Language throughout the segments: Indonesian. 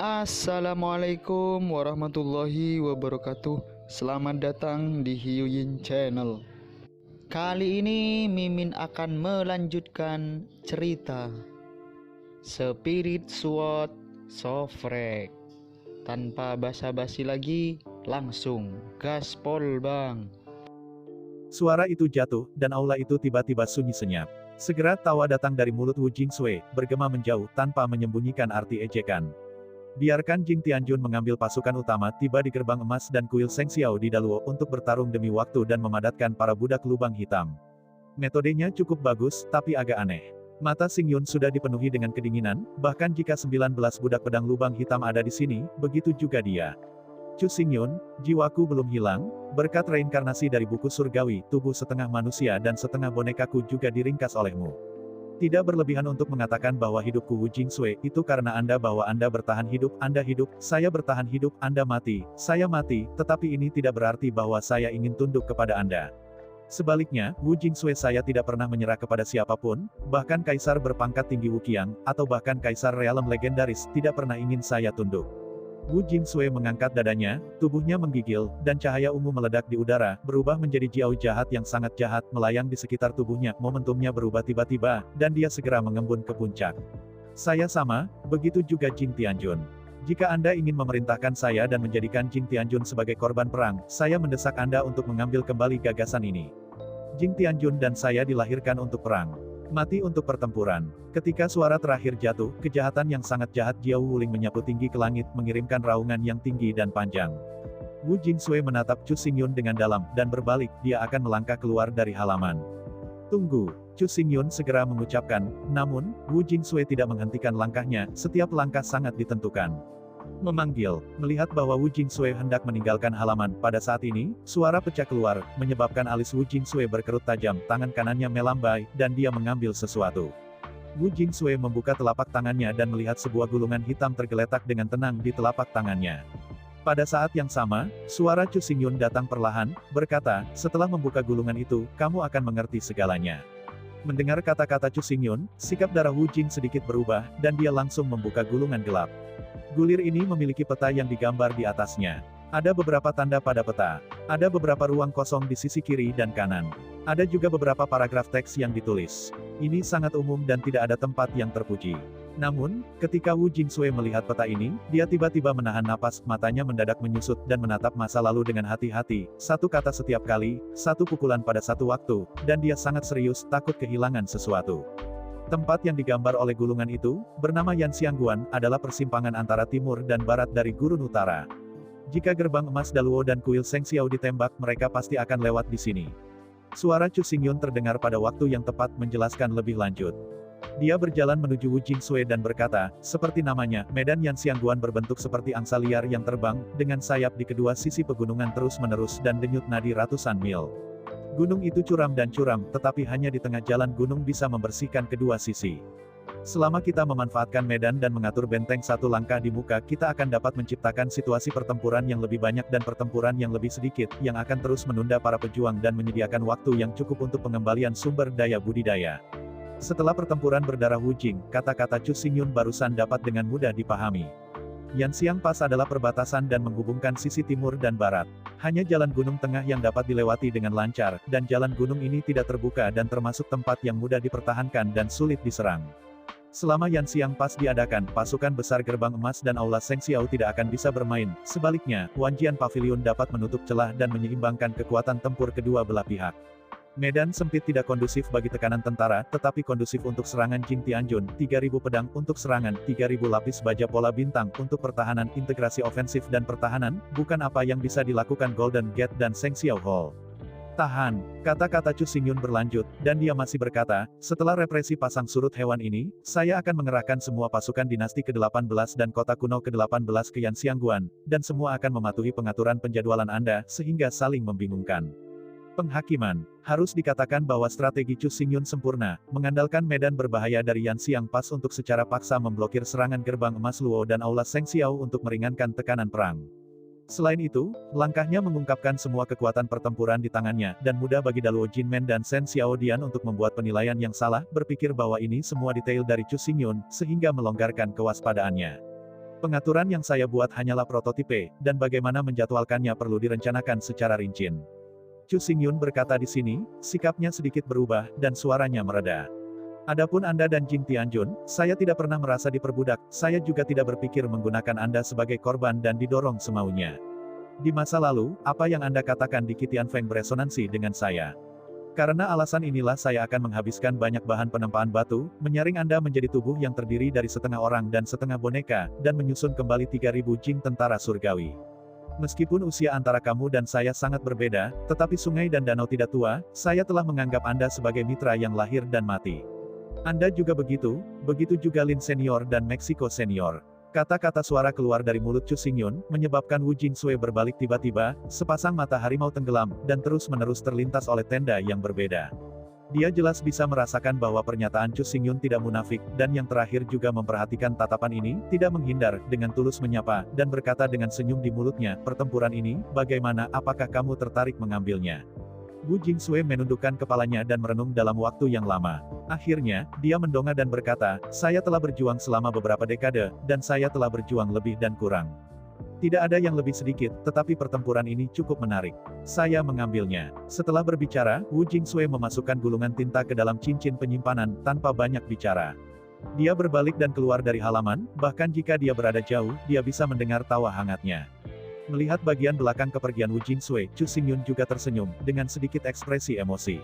Assalamualaikum warahmatullahi wabarakatuh. Selamat datang di Hiu Yin Channel. Kali ini Mimin akan melanjutkan cerita Spirit Sword Sofrek. Tanpa basa-basi lagi, langsung gaspol bang. Suara itu jatuh, dan aula itu tiba-tiba sunyi senyap. Segera tawa datang dari mulut Wu Jingsui, bergema menjauh tanpa menyembunyikan arti ejekan. Biarkan Jing Tianjun mengambil pasukan utama tiba di gerbang emas dan kuil Seng Xiao di Daluo untuk bertarung demi waktu dan memadatkan para budak lubang hitam. Metodenya cukup bagus, tapi agak aneh. Mata Xing Yun sudah dipenuhi dengan kedinginan, bahkan jika 19 budak pedang lubang hitam ada di sini, begitu juga dia. Chu Xing Yun, jiwaku belum hilang, berkat reinkarnasi dari buku surgawi, tubuh setengah manusia dan setengah bonekaku juga diringkas olehmu. Tidak berlebihan untuk mengatakan bahwa hidupku Wu Jingsui itu karena Anda, bahwa Anda bertahan hidup, Anda hidup, saya bertahan hidup, Anda mati, saya mati, tetapi ini tidak berarti bahwa saya ingin tunduk kepada Anda. Sebaliknya, Wu Jingsui, saya tidak pernah menyerah kepada siapapun, bahkan kaisar berpangkat tinggi Wu Qiang, atau bahkan kaisar realem legendaris, tidak pernah ingin saya tunduk. Wu Jingsui mengangkat dadanya, tubuhnya menggigil, dan cahaya ungu meledak di udara, berubah menjadi jiao jahat yang sangat jahat, melayang di sekitar tubuhnya, momentumnya berubah tiba-tiba, dan dia segera mengembun ke puncak. Saya sama, begitu juga Jing Tianjun. Jika Anda ingin memerintahkan saya dan menjadikan Jing Tianjun sebagai korban perang, saya mendesak Anda untuk mengambil kembali gagasan ini. Jing Tianjun dan saya dilahirkan untuk perang. Mati untuk pertempuran. Ketika suara terakhir jatuh, kejahatan yang sangat jahat Jiao Wuling menyapu tinggi ke langit, mengirimkan raungan yang tinggi dan panjang. Wu Jingsui menatap Chu Xing Yun dengan dalam, dan berbalik, dia akan melangkah keluar dari halaman. Tunggu, Chu Xing Yun segera mengucapkan, namun, Wu Jingsui tidak menghentikan langkahnya, setiap langkah sangat ditentukan. Memanggil, melihat bahwa Wu Jingsui hendak meninggalkan halaman, pada saat ini, suara pecah keluar, menyebabkan alis Wu Jingsui berkerut tajam, tangan kanannya melambai, dan dia mengambil sesuatu. Wu Jingsui membuka telapak tangannya dan melihat sebuah gulungan hitam tergeletak dengan tenang di telapak tangannya. Pada saat yang sama, suara Chu Xing Yun datang perlahan, berkata, setelah membuka gulungan itu, kamu akan mengerti segalanya. Mendengar kata-kata Chu Xing Yun, sikap darah Wu Jing sedikit berubah, dan dia langsung membuka gulungan gelap. Gulir ini memiliki peta yang digambar di atasnya. Ada beberapa tanda pada peta. Ada beberapa ruang kosong di sisi kiri dan kanan. Ada juga beberapa paragraf teks yang ditulis. Ini sangat umum dan tidak ada tempat yang terpuji. Namun, ketika Wu Jingsui melihat peta ini, dia tiba-tiba menahan napas, matanya mendadak menyusut dan menatap masa lalu dengan hati-hati, satu kata setiap kali, satu pukulan pada satu waktu, dan dia sangat serius, takut kehilangan sesuatu. Tempat yang digambar oleh gulungan itu, bernama Yanxiangguan, adalah persimpangan antara timur dan barat dari gurun utara. Jika gerbang emas Daluo dan kuil Seng Xiao ditembak, mereka pasti akan lewat di sini. Suara Chu Xing Yun terdengar pada waktu yang tepat menjelaskan lebih lanjut. Dia berjalan menuju Wu Jingsui dan berkata, seperti namanya, medan Yanxiangguan berbentuk seperti angsa liar yang terbang, dengan sayap di kedua sisi pegunungan terus-menerus dan denyut nadi ratusan mil. Gunung itu curam dan curam, tetapi hanya di tengah jalan gunung bisa membersihkan kedua sisi. Selama kita memanfaatkan medan dan mengatur benteng satu langkah di muka, kita akan dapat menciptakan situasi pertempuran yang lebih banyak dan pertempuran yang lebih sedikit, yang akan terus menunda para pejuang dan menyediakan waktu yang cukup untuk pengembalian sumber daya budidaya. Setelah pertempuran berdarah Wu Jing, kata-kata Chu Xing Yun barusan dapat dengan mudah dipahami. Yanxiang Pass adalah perbatasan dan menghubungkan sisi timur dan barat. Hanya jalan gunung tengah yang dapat dilewati dengan lancar, dan jalan gunung ini tidak terbuka dan termasuk tempat yang mudah dipertahankan dan sulit diserang. Selama Yanxiang Pass diadakan, pasukan besar gerbang emas dan aula Seng Xiao tidak akan bisa bermain, sebaliknya, Wanjian Pavilion dapat menutup celah dan menyeimbangkan kekuatan tempur kedua belah pihak. Medan sempit tidak kondusif bagi tekanan tentara, tetapi kondusif untuk serangan Jing Tianjun, 3.000 pedang untuk serangan, 3.000 lapis baja pola bintang untuk pertahanan, integrasi ofensif dan pertahanan, bukan apa yang bisa dilakukan Golden Gate dan Seng Xiao Hall. Tahan, kata-kata Chu Xing Yun berlanjut, dan dia masih berkata, setelah represi pasang surut hewan ini, saya akan mengerahkan semua pasukan dinasti ke-18 dan kota kuno ke-18 ke Yanxiangguan, dan semua akan mematuhi pengaturan penjadwalan Anda, sehingga saling membingungkan. Penghakiman. Harus dikatakan bahwa strategi Chu Xing Yun sempurna, mengandalkan medan berbahaya dari Yanxiang Pass untuk secara paksa memblokir serangan gerbang emas Luo dan aula Seng Xiao untuk meringankan tekanan perang. Selain itu, langkahnya mengungkapkan semua kekuatan pertempuran di tangannya, dan mudah bagi Daluo Jinmen dan Shen Xiaodian untuk membuat penilaian yang salah, berpikir bahwa ini semua detail dari Chu Xing Yun, sehingga melonggarkan kewaspadaannya. Pengaturan yang saya buat hanyalah prototipe, dan bagaimana menjadwalkannya perlu direncanakan secara rinci. Chu Xingyun berkata di sini, sikapnya sedikit berubah, dan suaranya mereda. Adapun Anda dan Jing Tianjun, saya tidak pernah merasa diperbudak, saya juga tidak berpikir menggunakan Anda sebagai korban dan didorong semaunya. Di masa lalu, apa yang Anda katakan di Qitian Feng beresonansi dengan saya. Karena alasan inilah saya akan menghabiskan banyak bahan penempaan batu, menyaring Anda menjadi tubuh yang terdiri dari setengah orang dan setengah boneka, dan menyusun kembali 3.000 Jing tentara surgawi. Meskipun usia antara kamu dan saya sangat berbeda, tetapi sungai dan danau tidak tua, saya telah menganggap Anda sebagai mitra yang lahir dan mati. Anda juga begitu juga Lin Senior dan Meksiko Senior. Kata-kata suara keluar dari mulut Chu Xingyun, menyebabkan Wu Jingsui berbalik tiba-tiba, sepasang mata harimau tenggelam, dan terus-menerus terlintas oleh tenda yang berbeda. Dia jelas bisa merasakan bahwa pernyataan Chu Xingyun tidak munafik, dan yang terakhir juga memperhatikan tatapan ini, tidak menghindar, dengan tulus menyapa, dan berkata dengan senyum di mulutnya, pertempuran ini, bagaimana, apakah kamu tertarik mengambilnya? Wu Jingsui menundukkan kepalanya dan merenung dalam waktu yang lama. Akhirnya, dia mendongak dan berkata, saya telah berjuang selama beberapa dekade, dan saya telah berjuang lebih dan kurang. Tidak ada yang lebih sedikit, tetapi pertempuran ini cukup menarik. Saya mengambilnya. Setelah berbicara, Wu Jingsui memasukkan gulungan tinta ke dalam cincin penyimpanan, tanpa banyak bicara. Dia berbalik dan keluar dari halaman, bahkan jika dia berada jauh, dia bisa mendengar tawa hangatnya. Melihat bagian belakang kepergian Wu Jingsui, Chu Xingyun juga tersenyum, dengan sedikit ekspresi emosi.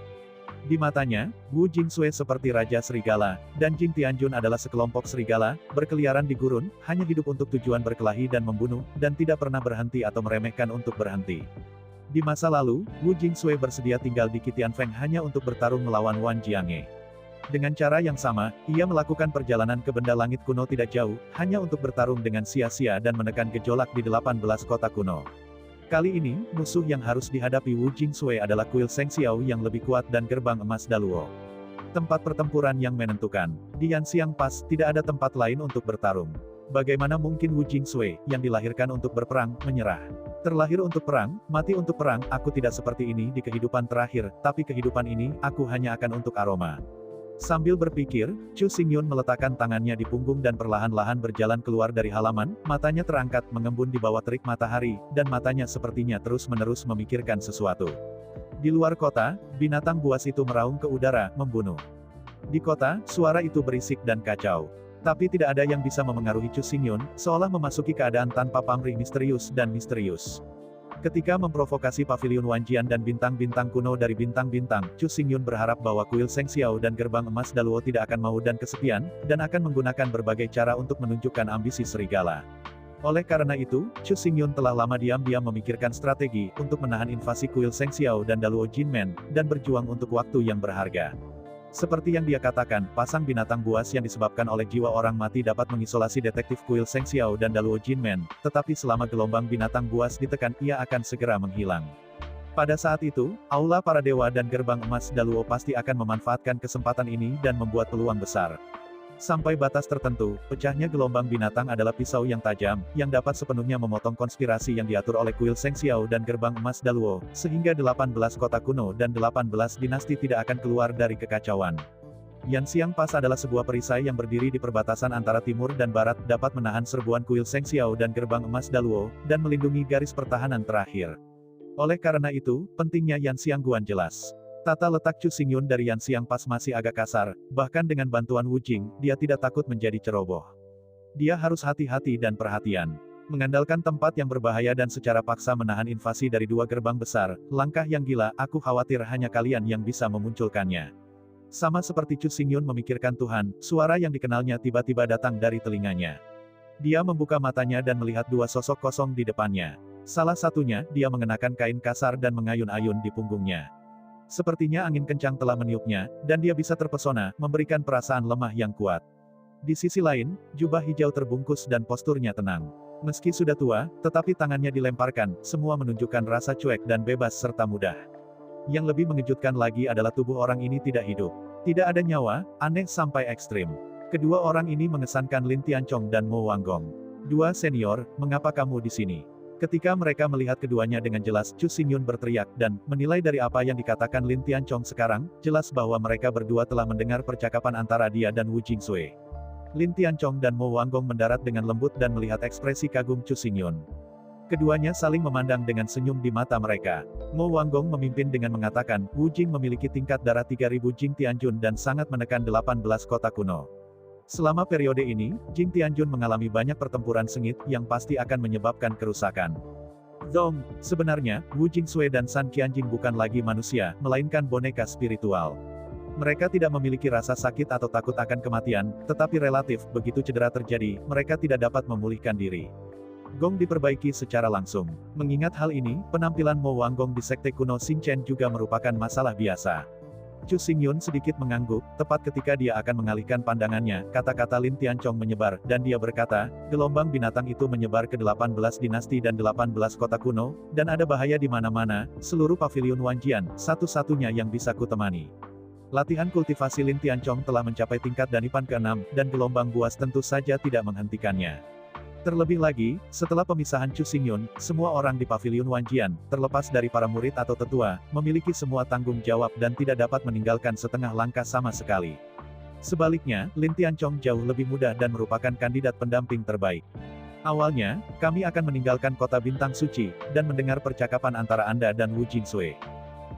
Di matanya, Wu Jingsui seperti Raja Serigala, dan Jing Tianjun adalah sekelompok serigala, berkeliaran di gurun, hanya hidup untuk tujuan berkelahi dan membunuh, dan tidak pernah berhenti atau meremehkan untuk berhenti. Di masa lalu, Wu Jingsui bersedia tinggal di Qitian Feng hanya untuk bertarung melawan Wan Jiange. Dengan cara yang sama, ia melakukan perjalanan ke benda langit kuno tidak jauh, hanya untuk bertarung dengan sia-sia dan menekan gejolak di 18 kota kuno. Kali ini, musuh yang harus dihadapi Wu Jingsui adalah kuil Seng Xiao yang lebih kuat dan gerbang emas Daluo. Tempat pertempuran yang menentukan. Di Yanxiang Pass, tidak ada tempat lain untuk bertarung. Bagaimana mungkin Wu Jingsui, yang dilahirkan untuk berperang, menyerah? Terlahir untuk perang, mati untuk perang, aku tidak seperti ini di kehidupan terakhir, tapi kehidupan ini, aku hanya akan untuk aroma. Sambil berpikir, Chu Xingyun meletakkan tangannya di punggung dan perlahan-lahan berjalan keluar dari halaman, matanya terangkat mengembun di bawah terik matahari, dan matanya sepertinya terus-menerus memikirkan sesuatu. Di luar kota, binatang buas itu meraung ke udara, membunuh. Di kota, suara itu berisik dan kacau. Tapi tidak ada yang bisa memengaruhi Chu Xingyun, seolah memasuki keadaan tanpa pamrih misterius dan misterius. Ketika memprovokasi pavilion Wanjian dan bintang-bintang kuno dari bintang-bintang, Chu Xingyun berharap bahwa kuil Seng Xiao dan gerbang emas Daluo tidak akan mau dan kesepian, dan akan menggunakan berbagai cara untuk menunjukkan ambisi serigala. Oleh karena itu, Chu Xingyun telah lama diam-diam memikirkan strategi untuk menahan invasi kuil Seng Xiao dan Daluo Jinmen, dan berjuang untuk waktu yang berharga. Seperti yang dia katakan, pasang binatang buas yang disebabkan oleh jiwa orang mati dapat mengisolasi detektif kuil Seng Xiao dan Daluo Jinmen, tetapi selama gelombang binatang buas ditekan, ia akan segera menghilang. Pada saat itu, aula para dewa dan gerbang emas Daluo pasti akan memanfaatkan kesempatan ini dan membuat peluang besar. Sampai batas tertentu, pecahnya gelombang binatang adalah pisau yang tajam, yang dapat sepenuhnya memotong konspirasi yang diatur oleh kuil Seng Xiao dan gerbang emas Daluo, sehingga 18 kota kuno dan 18 dinasti tidak akan keluar dari kekacauan. Yanxiang Pass adalah sebuah perisai yang berdiri di perbatasan antara timur dan barat, dapat menahan serbuan kuil Seng Xiao dan gerbang emas Daluo, dan melindungi garis pertahanan terakhir. Oleh karena itu, pentingnya Yanxiang Guan jelas. Tata letak Chu Xingyun dari Yanxiang Pass masih agak kasar, bahkan dengan bantuan Wu Jing, dia tidak takut menjadi ceroboh. Dia harus hati-hati dan perhatian. Mengandalkan tempat yang berbahaya dan secara paksa menahan invasi dari dua gerbang besar, langkah yang gila, aku khawatir hanya kalian yang bisa memunculkannya. Sama seperti Chu Xingyun memikirkan Tuhan, suara yang dikenalnya tiba-tiba datang dari telinganya. Dia membuka matanya dan melihat dua sosok kosong di depannya. Salah satunya, dia mengenakan kain kasar dan mengayun-ayun di punggungnya. Sepertinya angin kencang telah meniupnya, dan dia bisa terpesona, memberikan perasaan lemah yang kuat. Di sisi lain, jubah hijau terbungkus dan posturnya tenang. Meski sudah tua, tetapi tangannya dilemparkan, semua menunjukkan rasa cuek dan bebas serta mudah. Yang lebih mengejutkan lagi adalah tubuh orang ini tidak hidup. Tidak ada nyawa, aneh sampai ekstrim. Kedua orang ini mengesankan Lin Tianchong dan Mo Wanggong. Dua senior, mengapa kamu di sini? Ketika mereka melihat keduanya dengan jelas, Chu Xingyun berteriak, dan, menilai dari apa yang dikatakan Lin Tianchong sekarang, jelas bahwa mereka berdua telah mendengar percakapan antara dia dan Wu Jingsui. Lin Tianchong dan Mo Wanggong mendarat dengan lembut dan melihat ekspresi kagum Chu Xingyun. Keduanya saling memandang dengan senyum di mata mereka. Mo Wanggong memimpin dengan mengatakan, Wu Jing memiliki tingkat darah 3000 Jing Tianjun dan sangat menekan 18 kota kuno. Selama periode ini, Jing Tianjun mengalami banyak pertempuran sengit yang pasti akan menyebabkan kerusakan. Zong, sebenarnya, Wu Jingsui dan San Qianjing bukan lagi manusia, melainkan boneka spiritual. Mereka tidak memiliki rasa sakit atau takut akan kematian, tetapi relatif, begitu cedera terjadi, mereka tidak dapat memulihkan diri. Gong diperbaiki secara langsung. Mengingat hal ini, penampilan Mo Wanggong di sekte kuno Xinchen juga merupakan masalah biasa. Chu Xingyun sedikit mengangguk, tepat ketika dia akan mengalihkan pandangannya, kata-kata Lin Tianchong menyebar, dan dia berkata, gelombang binatang itu menyebar ke 18 dinasti dan 18 kota kuno, dan ada bahaya di mana-mana, seluruh pavilion Wanjian, satu-satunya yang bisa kutemani. Latihan kultivasi Lin Tianchong telah mencapai tingkat Danipan ke-6, dan gelombang buas tentu saja tidak menghentikannya. Terlebih lagi, setelah pemisahan Chu Xingyun, semua orang di pavilion Wanjian, terlepas dari para murid atau tetua, memiliki semua tanggung jawab dan tidak dapat meninggalkan setengah langkah sama sekali. Sebaliknya, Lin Tianchong jauh lebih mudah dan merupakan kandidat pendamping terbaik. Awalnya, kami akan meninggalkan kota bintang suci, dan mendengar percakapan antara Anda dan Wu Jingsui.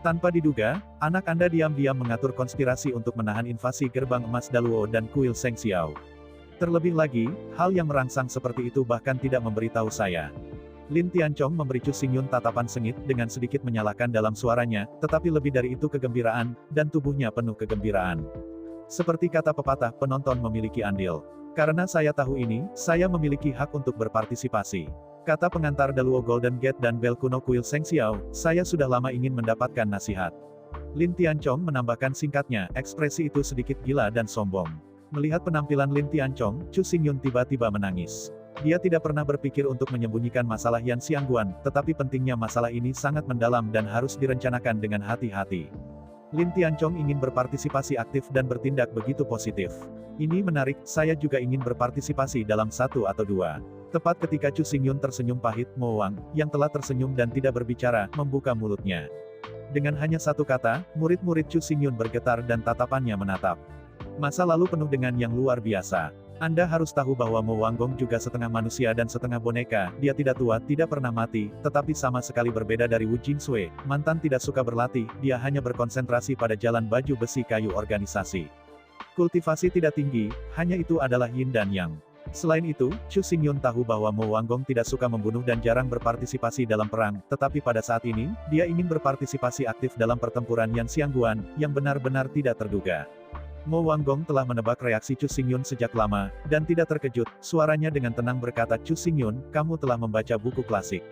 Tanpa diduga, anak Anda diam-diam mengatur konspirasi untuk menahan invasi gerbang emas Daluo dan kuil Seng Xiao. Terlebih lagi, hal yang merangsang seperti itu bahkan tidak memberitahu saya. Lin Tianchong memberi Chu Xingyun tatapan sengit dengan sedikit menyalahkan dalam suaranya, tetapi lebih dari itu kegembiraan, dan tubuhnya penuh kegembiraan. Seperti kata pepatah, penonton memiliki andil. Karena saya tahu ini, saya memiliki hak untuk berpartisipasi. Kata pengantar Daluo Golden Gate dan bel kuno kuil Seng Xiao, saya sudah lama ingin mendapatkan nasihat. Lin Tianchong menambahkan singkatnya, ekspresi itu sedikit gila dan sombong. Melihat penampilan Lin Tianchong, Chu Xingyun tiba-tiba menangis. Dia tidak pernah berpikir untuk menyembunyikan masalah Yan Xiangguan, tetapi pentingnya masalah ini sangat mendalam dan harus direncanakan dengan hati-hati. Lin Tianchong ingin berpartisipasi aktif dan bertindak begitu positif. Ini menarik, saya juga ingin berpartisipasi dalam satu atau dua. Tepat ketika Chu Xingyun tersenyum pahit, Mo Wang, yang telah tersenyum dan tidak berbicara, membuka mulutnya. Dengan hanya satu kata, murid-murid Chu Xingyun bergetar dan tatapannya menatap. Masa lalu penuh dengan yang luar biasa. Anda harus tahu bahwa Mo Wanggong juga setengah manusia dan setengah boneka, dia tidak tua, tidak pernah mati, tetapi sama sekali berbeda dari Wu Jingsui, mantan tidak suka berlatih, dia hanya berkonsentrasi pada jalan baju besi kayu organisasi. Kultivasi tidak tinggi, hanya itu adalah yin dan yang. Selain itu, Chu Xingyun tahu bahwa Mo Wanggong tidak suka membunuh dan jarang berpartisipasi dalam perang, tetapi pada saat ini, dia ingin berpartisipasi aktif dalam pertempuran Yan Xiangguan, yang benar-benar tidak terduga. Mo Wanggong telah menebak reaksi Chu Xingyun sejak lama, dan tidak terkejut, suaranya dengan tenang berkata, Chu Xingyun, kamu telah membaca buku klasik.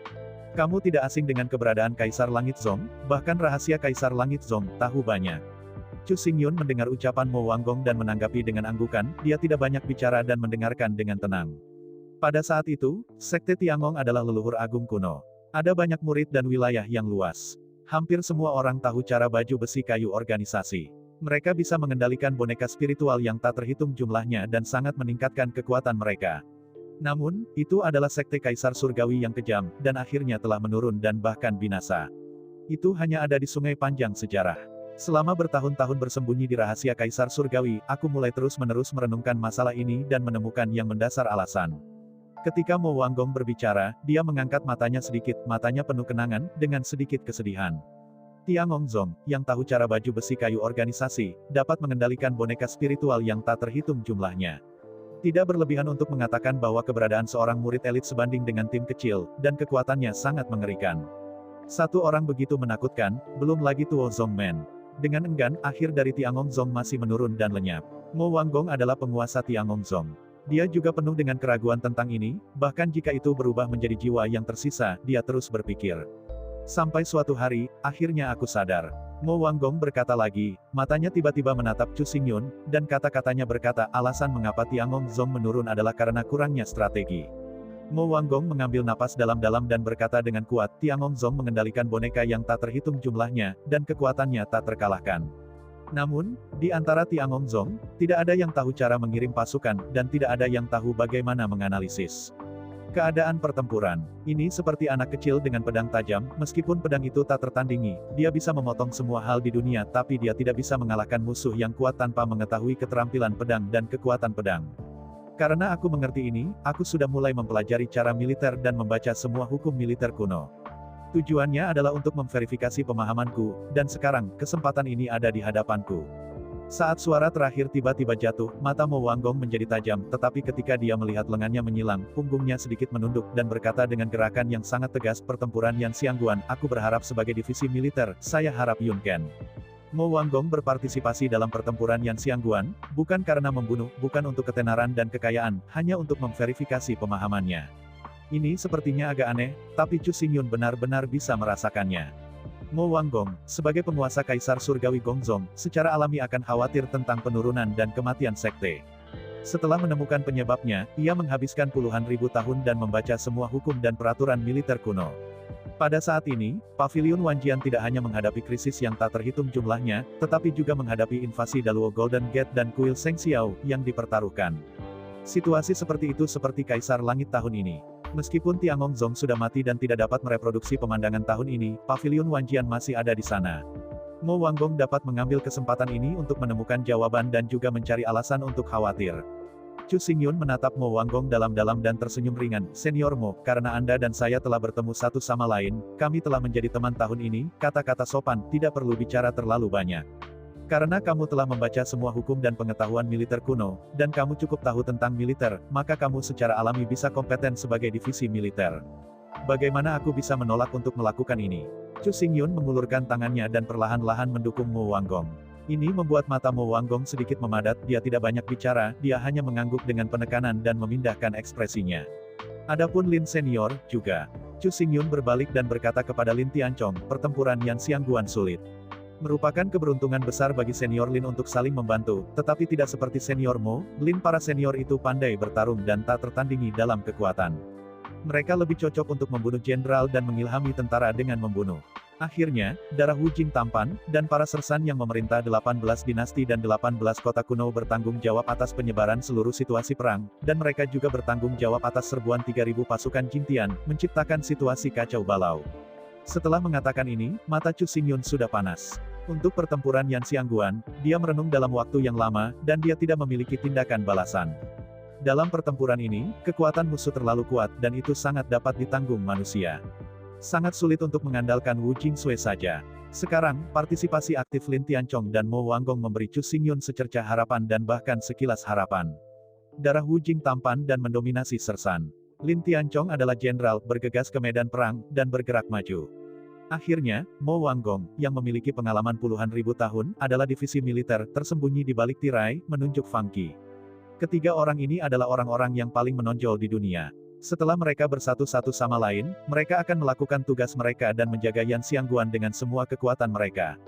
Kamu tidak asing dengan keberadaan Kaisar Langit Zong, bahkan rahasia Kaisar Langit Zong, tahu banyak. Chu Xingyun mendengar ucapan Mo Wanggong dan menanggapi dengan anggukan, dia tidak banyak bicara dan mendengarkan dengan tenang. Pada saat itu, Sekte Tiangong adalah leluhur agung kuno. Ada banyak murid dan wilayah yang luas. Hampir semua orang tahu cara baju besi kayu organisasi. Mereka bisa mengendalikan boneka spiritual yang tak terhitung jumlahnya dan sangat meningkatkan kekuatan mereka. Namun, itu adalah sekte Kaisar Surgawi yang kejam, dan akhirnya telah menurun dan bahkan binasa. Itu hanya ada di sungai panjang sejarah. Selama bertahun-tahun bersembunyi di rahasia Kaisar Surgawi, aku mulai terus-menerus merenungkan masalah ini dan menemukan yang mendasar alasan. Ketika Mo Wanggong berbicara, dia mengangkat matanya sedikit, matanya penuh kenangan, dengan sedikit kesedihan. Tiangong Zong, yang tahu cara baju besi kayu organisasi, dapat mengendalikan boneka spiritual yang tak terhitung jumlahnya. Tidak berlebihan untuk mengatakan bahwa keberadaan seorang murid elit sebanding dengan tim kecil, dan kekuatannya sangat mengerikan. Satu orang begitu menakutkan, belum lagi Tuo Zong Men. Dengan enggan, akhir dari Tiangong Zong masih menurun dan lenyap. Mo Wanggong adalah penguasa Tiangong Zong. Dia juga penuh dengan keraguan tentang ini, bahkan jika itu berubah menjadi jiwa yang tersisa, dia terus berpikir. Sampai suatu hari, akhirnya aku sadar. Mo Wanggong berkata lagi, matanya tiba-tiba menatap Chu Xingyun, dan kata-katanya berkata, alasan mengapa Tiangong Zong menurun adalah karena kurangnya strategi. Mo Wanggong mengambil napas dalam-dalam dan berkata dengan kuat, Tiangong Zong mengendalikan boneka yang tak terhitung jumlahnya, dan kekuatannya tak terkalahkan. Namun, di antara Tiangong Zong, tidak ada yang tahu cara mengirim pasukan, dan tidak ada yang tahu bagaimana menganalisis keadaan pertempuran. Ini seperti anak kecil dengan pedang tajam, meskipun pedang itu tak tertandingi, dia bisa memotong semua hal di dunia tapi dia tidak bisa mengalahkan musuh yang kuat tanpa mengetahui keterampilan pedang dan kekuatan pedang. Karena aku mengerti ini, aku sudah mulai mempelajari cara militer dan membaca semua hukum militer kuno. Tujuannya adalah untuk memverifikasi pemahamanku, dan sekarang, kesempatan ini ada di hadapanku. Saat suara terakhir tiba-tiba jatuh, mata Mo Wanggong menjadi tajam, tetapi ketika dia melihat lengannya menyilang, punggungnya sedikit menunduk dan berkata dengan gerakan yang sangat tegas, pertempuran Yan Xiangguan, aku berharap sebagai divisi militer, saya harap Yun Ken. Mo Wanggong berpartisipasi dalam pertempuran Yan Xiangguan, bukan karena membunuh, bukan untuk ketenaran dan kekayaan, hanya untuk memverifikasi pemahamannya. Ini sepertinya agak aneh, tapi Chu Xingyun benar-benar bisa merasakannya. Mo Wanggong, sebagai penguasa Kaisar Surgawi Gongzong, secara alami akan khawatir tentang penurunan dan kematian sekte. Setelah menemukan penyebabnya, ia menghabiskan puluhan ribu tahun dan membaca semua hukum dan peraturan militer kuno. Pada saat ini, Pavilion Wanjian tidak hanya menghadapi krisis yang tak terhitung jumlahnya, tetapi juga menghadapi invasi Daluo Golden Gate dan kuil Seng Xiao yang dipertaruhkan. Situasi seperti itu seperti Kaisar Langit tahun ini. Meskipun Tiangongzong sudah mati dan tidak dapat mereproduksi pemandangan tahun ini, Pavilion Wanjian masih ada di sana. Mo Wanggong dapat mengambil kesempatan ini untuk menemukan jawaban dan juga mencari alasan untuk khawatir. Chu Xingyun menatap Mo Wanggong dalam-dalam dan tersenyum ringan, Senior Mo, karena Anda dan saya telah bertemu satu sama lain, kami telah menjadi teman tahun ini, kata-kata sopan, tidak perlu bicara terlalu banyak. Karena kamu telah membaca semua hukum dan pengetahuan militer kuno, dan kamu cukup tahu tentang militer, maka kamu secara alami bisa kompeten sebagai divisi militer. Bagaimana aku bisa menolak untuk melakukan ini? Chu Xingyun mengulurkan tangannya dan perlahan-lahan mendukung Mo Wanggong. Ini membuat mata Mo Wanggong sedikit memadat, dia tidak banyak bicara, dia hanya mengangguk dengan penekanan dan memindahkan ekspresinya. Adapun Lin Senior, juga. Chu Xingyun berbalik dan berkata kepada Lin Tianchong, pertempuran Yan Xiangguan sulit. Merupakan keberuntungan besar bagi senior Lin untuk saling membantu, tetapi tidak seperti senior Mo, Lin para senior itu pandai bertarung dan tak tertandingi dalam kekuatan. Mereka lebih cocok untuk membunuh jenderal dan mengilhami tentara dengan membunuh. Akhirnya, darah Wu Jing tampan, dan para sersan yang memerintah 18 dinasti dan 18 kota kuno bertanggung jawab atas penyebaran seluruh situasi perang, dan mereka juga bertanggung jawab atas serbuan 3.000 pasukan Jingtian, menciptakan situasi kacau balau. Setelah mengatakan ini, mata Chu Xingyun sudah panas. Untuk pertempuran Yan Xiangguan, dia merenung dalam waktu yang lama, dan dia tidak memiliki tindakan balasan. Dalam pertempuran ini, kekuatan musuh terlalu kuat, dan itu sangat dapat ditanggung manusia. Sangat sulit untuk mengandalkan Wu Jingsui saja. Sekarang, partisipasi aktif Lin Tianchong dan Mo Wanggong memberi Chu Xingyun secercah harapan dan bahkan sekilas harapan. Darah Wu Jing tampan dan mendominasi sersan. Lin Tianchong adalah jenderal, bergegas ke medan perang, dan bergerak maju. Akhirnya, Mo Wanggong, yang memiliki pengalaman puluhan ribu tahun, adalah divisi militer, tersembunyi di balik tirai, menunjuk Fang Qi. Ketiga orang ini adalah orang-orang yang paling menonjol di dunia. Setelah mereka bersatu satu sama lain, mereka akan melakukan tugas mereka dan menjaga Yan Xiangguan dengan semua kekuatan mereka.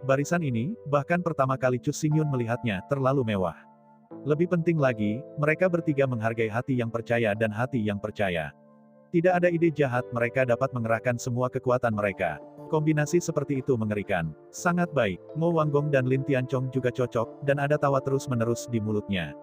Barisan ini, bahkan pertama kali Chu Xingyun melihatnya, terlalu mewah. Lebih penting lagi, mereka bertiga menghargai hati yang percaya dan hati yang percaya. Tidak ada ide jahat, mereka dapat mengerahkan semua kekuatan mereka. Kombinasi seperti itu mengerikan. Sangat baik, Mo Wanggong dan Lin Tianchong juga cocok, dan ada tawa terus-menerus di mulutnya.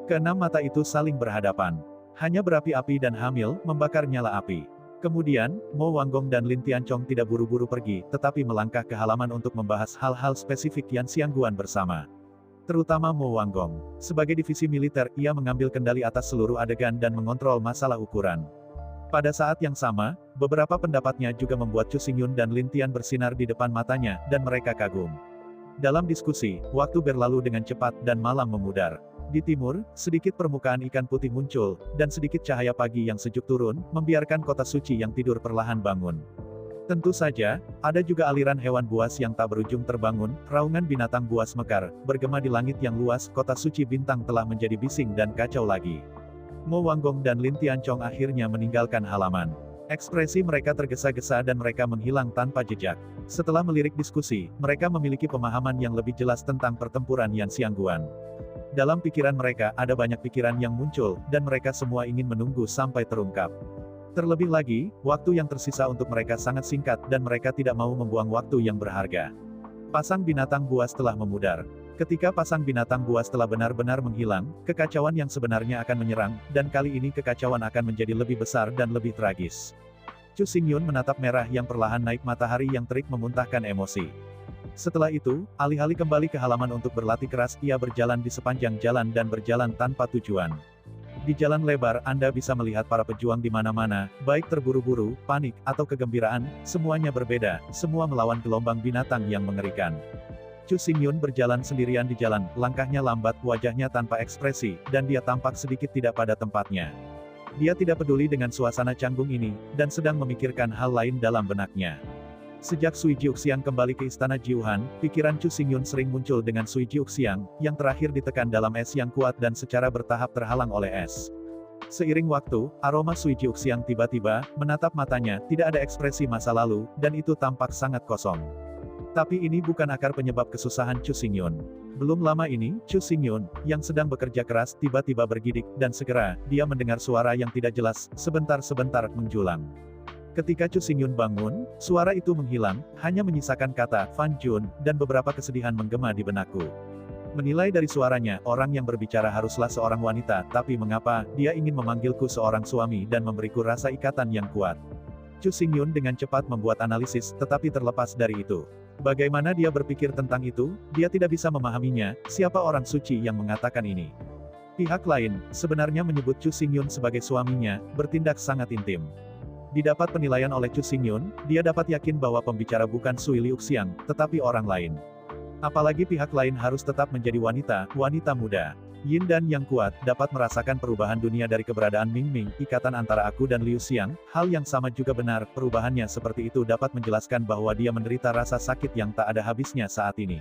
Keenam mata itu saling berhadapan. Hanya berapi-api dan hamil, membakar nyala api. Kemudian, Mo Wanggong dan Lin Tianchong tidak buru-buru pergi, tetapi melangkah ke halaman untuk membahas hal-hal spesifik Yan Xiangguan bersama. Terutama Mo Wanggong. Sebagai divisi militer, ia mengambil kendali atas seluruh adegan dan mengontrol masalah ukuran. Pada saat yang sama, beberapa pendapatnya juga membuat Chu Xingyun dan Lin Tian bersinar di depan matanya, dan mereka kagum. Dalam diskusi, waktu berlalu dengan cepat dan malam memudar. Di timur, sedikit permukaan ikan putih muncul, dan sedikit cahaya pagi yang sejuk turun, membiarkan kota suci yang tidur perlahan bangun. Tentu saja, ada juga aliran hewan buas yang tak berujung terbangun, raungan binatang buas mekar, bergema di langit yang luas, kota suci bintang telah menjadi bising dan kacau lagi. Mo Wanggong dan Lin Tianchong akhirnya meninggalkan halaman. Ekspresi mereka tergesa-gesa dan mereka menghilang tanpa jejak. Setelah melirik diskusi, mereka memiliki pemahaman yang lebih jelas tentang pertempuran Yan Xiangguan. Dalam pikiran mereka, ada banyak pikiran yang muncul, dan mereka semua ingin menunggu sampai terungkap. Terlebih lagi, waktu yang tersisa untuk mereka sangat singkat, dan mereka tidak mau membuang waktu yang berharga. Pasang binatang buas telah memudar. Ketika pasang binatang buas telah benar-benar menghilang, kekacauan yang sebenarnya akan menyerang, dan kali ini kekacauan akan menjadi lebih besar dan lebih tragis. Chu Xingyun menatap merah yang perlahan naik matahari yang terik memuntahkan emosi. Setelah itu, alih-alih kembali ke halaman untuk berlatih keras, ia berjalan di sepanjang jalan dan berjalan tanpa tujuan. Di jalan lebar, Anda bisa melihat para pejuang di mana-mana, baik terburu-buru, panik, atau kegembiraan, semuanya berbeda, semua melawan gelombang binatang yang mengerikan. Chu Xingyun berjalan sendirian di jalan, langkahnya lambat, wajahnya tanpa ekspresi, dan dia tampak sedikit tidak pada tempatnya. Dia tidak peduli dengan suasana canggung ini, dan sedang memikirkan hal lain dalam benaknya. Sejak Sui Jiuxiang kembali ke istana Jiuhan, pikiran Chu Xingyun sering muncul dengan Sui Jiuxiang, yang terakhir ditekan dalam es yang kuat dan secara bertahap terhalang oleh es. Seiring waktu, aroma Sui Jiuxiang tiba-tiba menatap matanya, tidak ada ekspresi masa lalu, dan itu tampak sangat kosong. Tapi ini bukan akar penyebab kesusahan Chu Xingyun. Belum lama ini, Chu Xingyun, yang sedang bekerja keras, tiba-tiba bergidik, dan segera, dia mendengar suara yang tidak jelas, sebentar-sebentar menjulang. Ketika Chu Xingyun bangun, suara itu menghilang, hanya menyisakan kata, Fan Jun, dan beberapa kesedihan menggema di benakku. Menilai dari suaranya, orang yang berbicara haruslah seorang wanita, tapi mengapa, dia ingin memanggilku seorang suami dan memberiku rasa ikatan yang kuat. Chu Xingyun dengan cepat membuat analisis, tetapi terlepas dari itu. Bagaimana dia berpikir tentang itu, dia tidak bisa memahaminya, siapa orang suci yang mengatakan ini. Pihak lain, sebenarnya menyebut Chu Xingyun sebagai suaminya, bertindak sangat intim. Didapat penilaian oleh Chu Xingyun, dia dapat yakin bahwa pembicara bukan Sui Liuxiang, tetapi orang lain. Apalagi pihak lain harus tetap menjadi wanita muda. Yin dan yang kuat, dapat merasakan perubahan dunia dari keberadaan Ming Ming, ikatan antara aku dan Liu Xiang, hal yang sama juga benar, perubahannya seperti itu dapat menjelaskan bahwa dia menderita rasa sakit yang tak ada habisnya saat ini.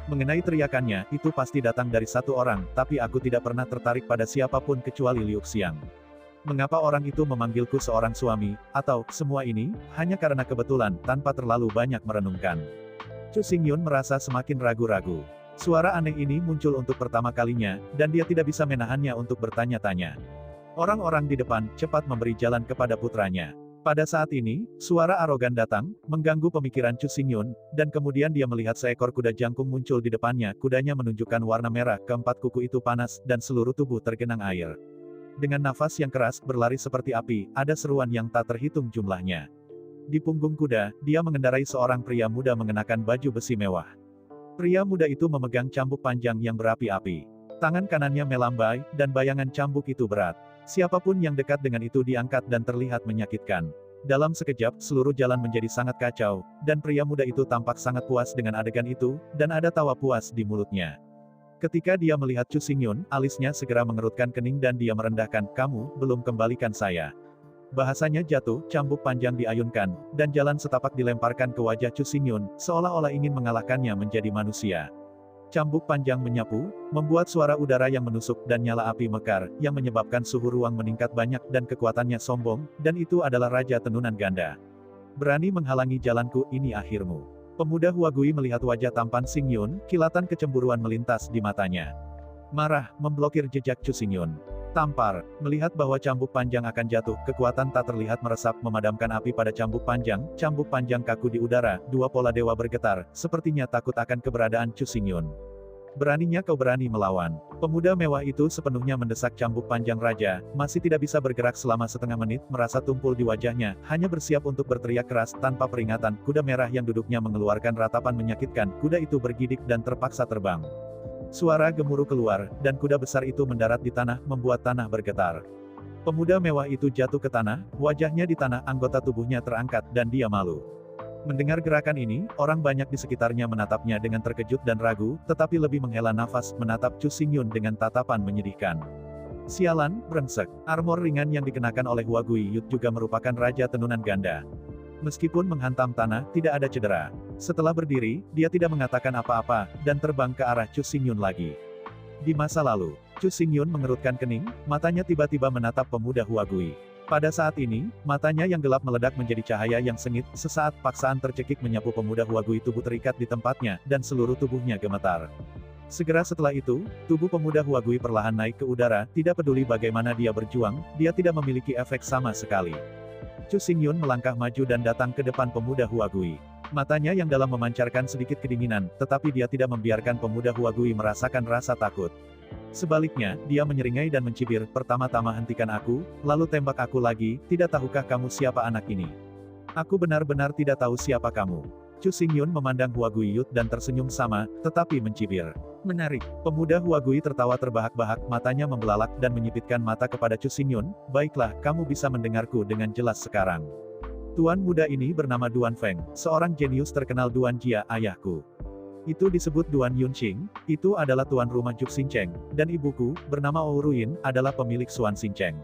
Mengenai teriakannya, itu pasti datang dari satu orang, tapi aku tidak pernah tertarik pada siapapun kecuali Liu Xiang. Mengapa orang itu memanggilku seorang suami, atau, semua ini, hanya karena kebetulan, tanpa terlalu banyak merenungkan. Chu Xingyun merasa semakin ragu-ragu. Suara aneh ini muncul untuk pertama kalinya, dan dia tidak bisa menahannya untuk bertanya-tanya. Orang-orang di depan, cepat memberi jalan kepada putranya. Pada saat ini, suara arogan datang, mengganggu pemikiran Chu Xingyun, dan kemudian dia melihat seekor kuda jangkung muncul di depannya, kudanya menunjukkan warna merah, keempat kuku itu panas, dan seluruh tubuh tergenang air. Dengan nafas yang keras, berlari seperti api, ada seruan yang tak terhitung jumlahnya. Di punggung kuda, dia mengendarai seorang pria muda mengenakan baju besi mewah. Pria muda itu memegang cambuk panjang yang berapi-api. Tangan kanannya melambai, dan bayangan cambuk itu berat. Siapapun yang dekat dengan itu diangkat dan terlihat menyakitkan. Dalam sekejap, seluruh jalan menjadi sangat kacau, dan pria muda itu tampak sangat puas dengan adegan itu, dan ada tawa puas di mulutnya. Ketika dia melihat Chu Xingyun, alisnya segera mengerutkan kening dan dia merendahkan, kamu, belum kembalikan saya. Bahasanya jatuh, cambuk panjang diayunkan, dan jalan setapak dilemparkan ke wajah Chu Xingyun, seolah-olah ingin mengalahkannya menjadi manusia. Cambuk panjang menyapu, membuat suara udara yang menusuk dan nyala api mekar, yang menyebabkan suhu ruang meningkat banyak dan kekuatannya sombong, dan itu adalah Raja Tenunan Ganda. Berani menghalangi jalanku, ini akhirmu. Pemuda Huagui melihat wajah tampan Xingyun, kilatan kecemburuan melintas di matanya. Marah, memblokir jejak Chu Xingyun. Tampar, melihat bahwa cambuk panjang akan jatuh, kekuatan tak terlihat meresap memadamkan api pada cambuk panjang kaku di udara, dua pola dewa bergetar, sepertinya takut akan keberadaan Chu Xingyun. Beraninya kau berani melawan. Pemuda mewah itu sepenuhnya mendesak cambuk panjang raja, masih tidak bisa bergerak selama setengah menit, merasa tumpul di wajahnya, hanya bersiap untuk berteriak keras, tanpa peringatan, kuda merah yang duduknya mengeluarkan ratapan menyakitkan, kuda itu bergidik dan terpaksa terbang. Suara gemuruh keluar, dan kuda besar itu mendarat di tanah, membuat tanah bergetar. Pemuda mewah itu jatuh ke tanah, wajahnya di tanah, anggota tubuhnya terangkat, dan dia malu. Mendengar gerakan ini, orang banyak di sekitarnya menatapnya dengan terkejut dan ragu, tetapi lebih menghela nafas, menatap Chu Xingyun dengan tatapan menyedihkan. Sialan, brengsek. Armor ringan yang dikenakan oleh Huagui Yut juga merupakan Raja Tenunan Ganda. Meskipun menghantam tanah, tidak ada cedera. Setelah berdiri, dia tidak mengatakan apa-apa, dan terbang ke arah Chu Xingyun lagi. Di masa lalu, Chu Xingyun mengerutkan kening, matanya tiba-tiba menatap pemuda Huagui. Pada saat ini, matanya yang gelap meledak menjadi cahaya yang sengit, sesaat paksaan tercekik menyapu pemuda Huagui tubuh terikat di tempatnya, dan seluruh tubuhnya gemetar. Segera setelah itu, tubuh pemuda Huagui perlahan naik ke udara, tidak peduli bagaimana dia berjuang, dia tidak memiliki efek sama sekali. Chu Xingyun melangkah maju dan datang ke depan pemuda Huagui. Matanya yang dalam memancarkan sedikit kedinginan, tetapi dia tidak membiarkan pemuda Huagui merasakan rasa takut. Sebaliknya, dia menyeringai dan mencibir, pertama-tama hentikan aku, lalu tembak aku lagi, tidak tahukah kamu siapa anak ini? Aku benar-benar tidak tahu siapa kamu. Chu Xingyun memandang Huagui Yut dan tersenyum sama, tetapi mencibir. Menarik. Pemuda Huagui tertawa terbahak-bahak, matanya membelalak dan menyipitkan mata kepada Chu Xingyun. Baiklah, kamu bisa mendengarku dengan jelas sekarang. Tuan muda ini bernama Duan Feng, seorang jenius terkenal. Duan Jia, ayahku itu disebut Duan Yunqing, itu adalah tuan rumah Juk Xincheng, dan ibuku, bernama Ou Ruin, adalah pemilik Xuan Xincheng.